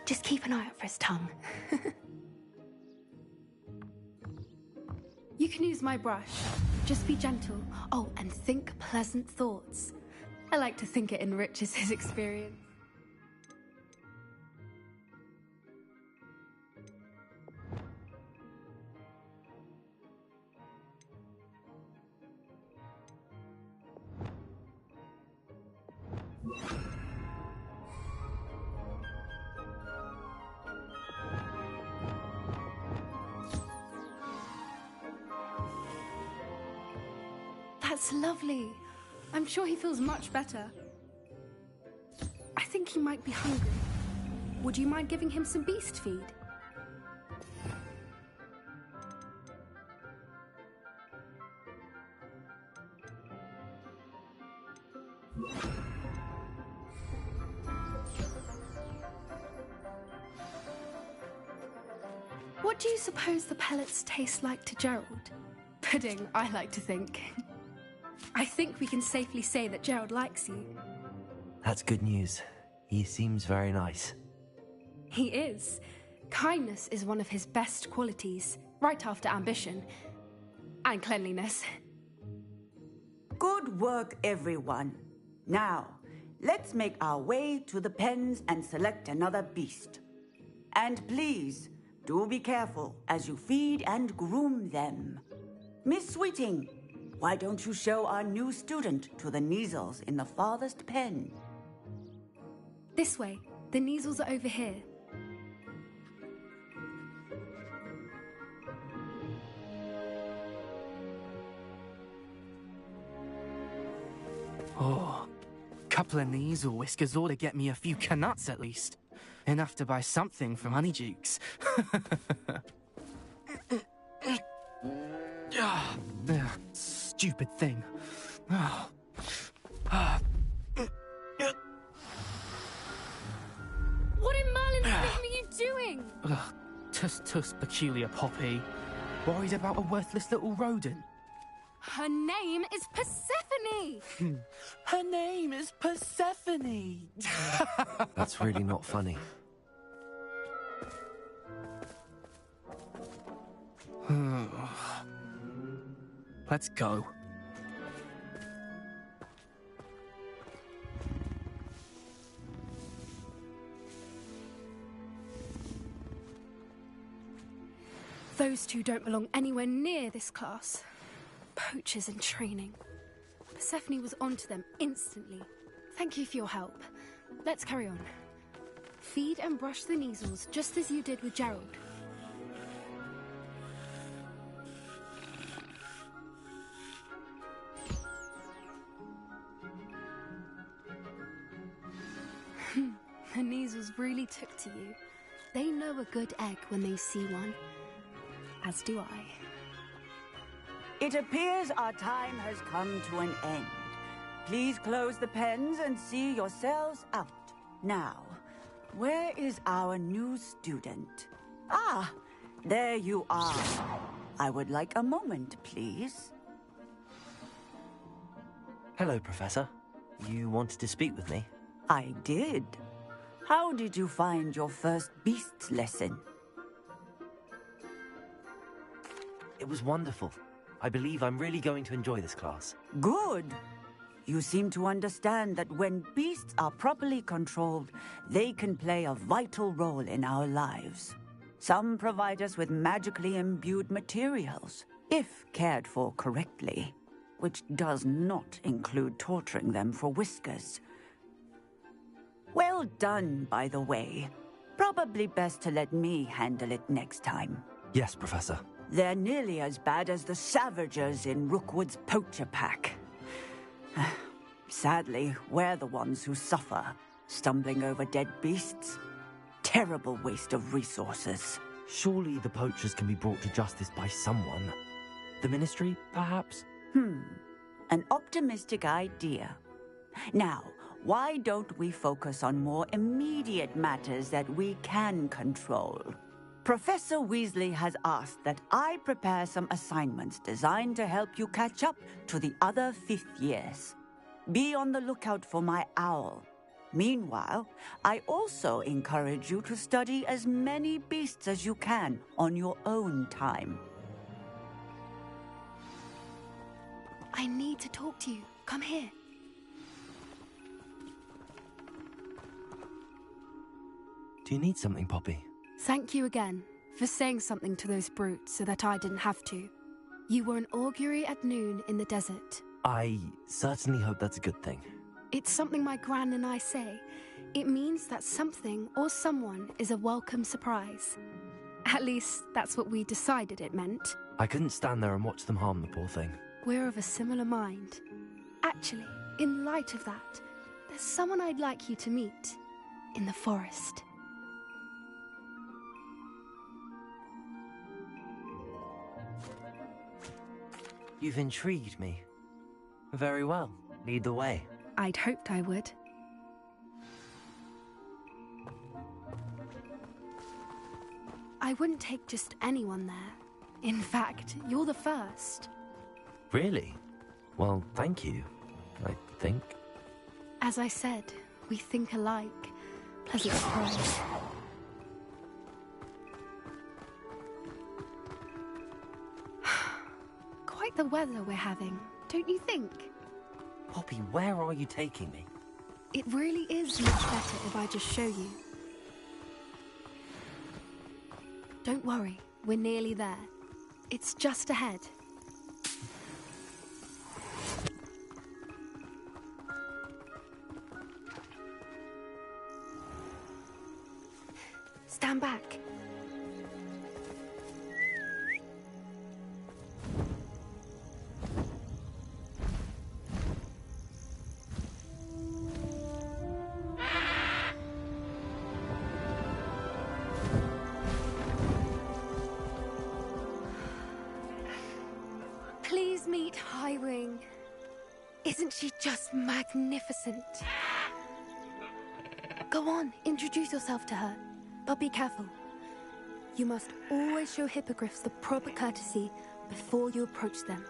Just keep an eye out for his tongue. You can use my brush. Just be gentle. Oh, and think pleasant thoughts. I like to think it enriches his experience. That's lovely. I'm sure he feels much better. I think he might be hungry. Would you mind giving him some beast feed? What do you suppose the pellets taste like to Gerald? Pudding, I like to think. I think we can safely say that Gerald likes you. That's good news. He seems very nice. He is. Kindness is one of his best qualities, right after ambition. And cleanliness. Good work, everyone. Now, let's make our way to the pens and select another beast. And please, do be careful as you feed and groom them. Miss Sweeting, why don't you show our new student to the Neasels in the farthest pen? This way. The Neasels are over here. Oh, couple of Neasel whiskers ought to get me a few canuts at least. Enough to buy something from Honeydukes. Stupid thing. What in Merlin's name are you doing? Tuss peculiar Poppy. Worried about a worthless little rodent. Her name is Persephone! Her name is Persephone! That's really not funny. Let's go. Those two don't belong anywhere near this class. Poachers in training. Persephone was onto them instantly. Thank you for your help. Let's carry on. Feed and brush the Neasels just as you did with Gerald. The Neasels really took to you. They know a good egg when they see one. As do I. It appears our time has come to an end. Please close the pens and see yourselves out. Now, where is our new student? Ah, there you are. I would like a moment, please. Hello, Professor. You wanted to speak with me? I did. How did you find your first beasts lesson? It was wonderful. I believe I'm really going to enjoy this class. Good. You seem to understand that when beasts are properly controlled, they can play a vital role in our lives. Some provide us with magically imbued materials, if cared for correctly, which does not include torturing them for whiskers. Well done, by the way. Probably best to let me handle it next time. Yes, Professor. They're nearly as bad as the Savagers in Rookwood's poacher pack. Sadly, we're the ones who suffer, stumbling over dead beasts. Terrible waste of resources. Surely the poachers can be brought to justice by someone. The Ministry, perhaps? An optimistic idea. Now, why don't we focus on more immediate matters that we can control? Professor Weasley has asked that I prepare some assignments designed to help you catch up to the other 5th years. Be on the lookout for my owl. Meanwhile, I also encourage you to study as many beasts as you can on your own time. I need to talk to you. Come here. Do you need something, Poppy? Thank you again for saying something to those brutes so that I didn't have to. You were an augury at noon in the desert. I certainly hope that's a good thing. It's something my gran and I say. It means that something or someone is a welcome surprise. At least, that's what we decided it meant. I couldn't stand there and watch them harm the poor thing. We're of a similar mind. Actually, in light of that, there's someone I'd like you to meet in the forest. You've intrigued me. Very well. Lead the way. I'd hoped I would. I wouldn't take just anyone there. In fact, you're the first. Really? Well, thank you, I think. As I said, we think alike. Pleasant surprise. Quite the weather we're having, don't you think? Poppy, where are you taking me? It really is much better if I just show you. Don't worry, we're nearly there. It's just ahead. Stand back. Please meet Highwing. Isn't she just magnificent? Go on, introduce yourself to her. But be careful. You must always show hippogriffs the proper courtesy before you approach them.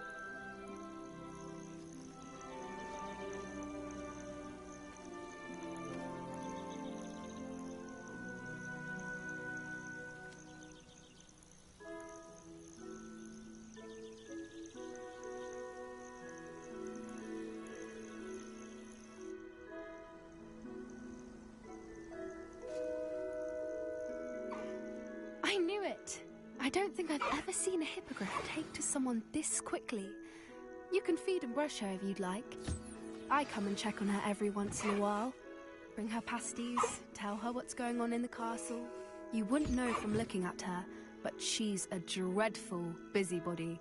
I knew it! I don't think I've ever seen a hippogriff take to someone this quickly. You can feed and brush her if you'd like. I come and check on her every once in a while. Bring her pasties, tell her what's going on in the castle. You wouldn't know from looking at her, but she's a dreadful busybody.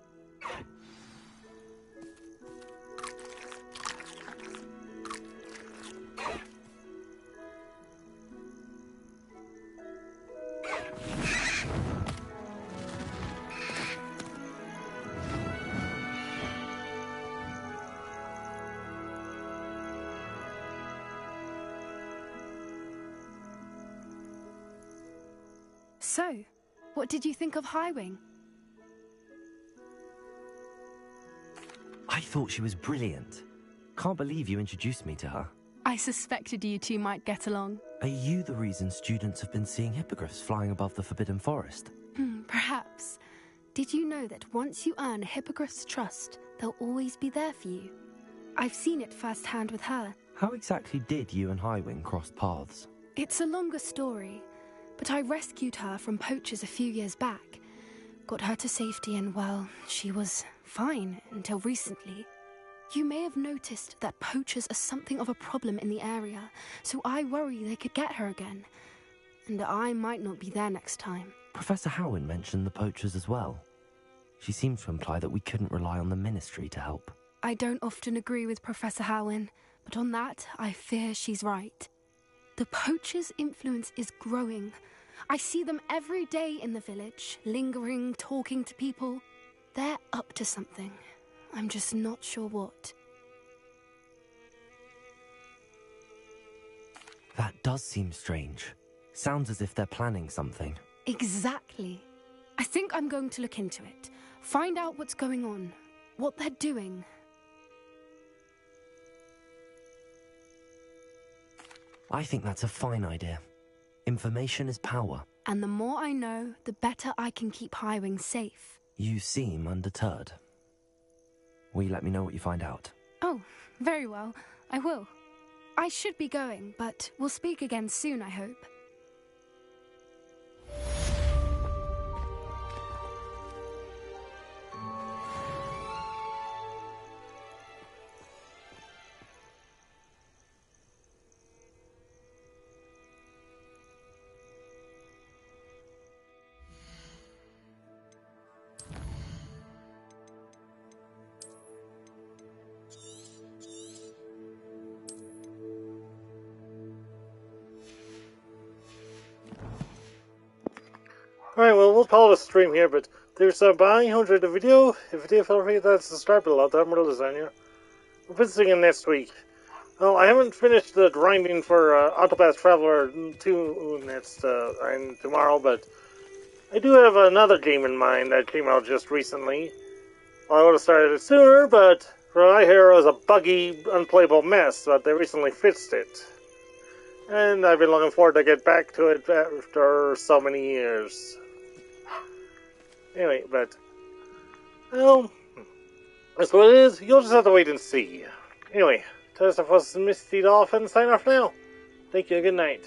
So, what did you think of Highwing? I thought she was brilliant. Can't believe you introduced me to her. I suspected you two might get along. Are you the reason students have been seeing hippogriffs flying above the Forbidden Forest? Perhaps. Did you know that once you earn a hippogriff's trust, they'll always be there for you? I've seen it firsthand with her. How exactly did you and Highwing cross paths? It's a longer story, but I rescued her from poachers a few years back. Got her to safety and, well, she was fine until recently. You may have noticed that poachers are something of a problem in the area, so I worry they could get her again. And I might not be there next time. Professor Howin mentioned the poachers as well. She seemed to imply that we couldn't rely on the Ministry to help. I don't often agree with Professor Howin, but on that, I fear she's right. The poachers' influence is growing. I see them every day in the village, lingering, talking to people. They're up to something. I'm just not sure what. That does seem strange. Sounds as if they're planning something. Exactly. I think I'm going to look into it. Find out what's going on, what they're doing. I think that's a fine idea. Information is power. And the more I know, the better I can keep Highwing safe. You seem undeterred. Will you let me know what you find out? Oh, very well. I will. I should be going, but we'll speak again soon, I hope. Alright, well, we'll call it a stream here, but there's a buy 100 the video. If you did, feel free to subscribe to a lot of more lasagna. We'll be seeing next week. Well, I haven't finished the grinding for Octopath Traveler 2 next and tomorrow, but I do have another game in mind that came out just recently. Well, I would have started it sooner, but from what I hear, it was a buggy, unplayable mess, but they recently fixed it. And I've been looking forward to get back to it after so many years. Anyway, but, well, that's what it is. You'll just have to wait and see. Anyway, Mistydolphin sign off now. Thank you, good night.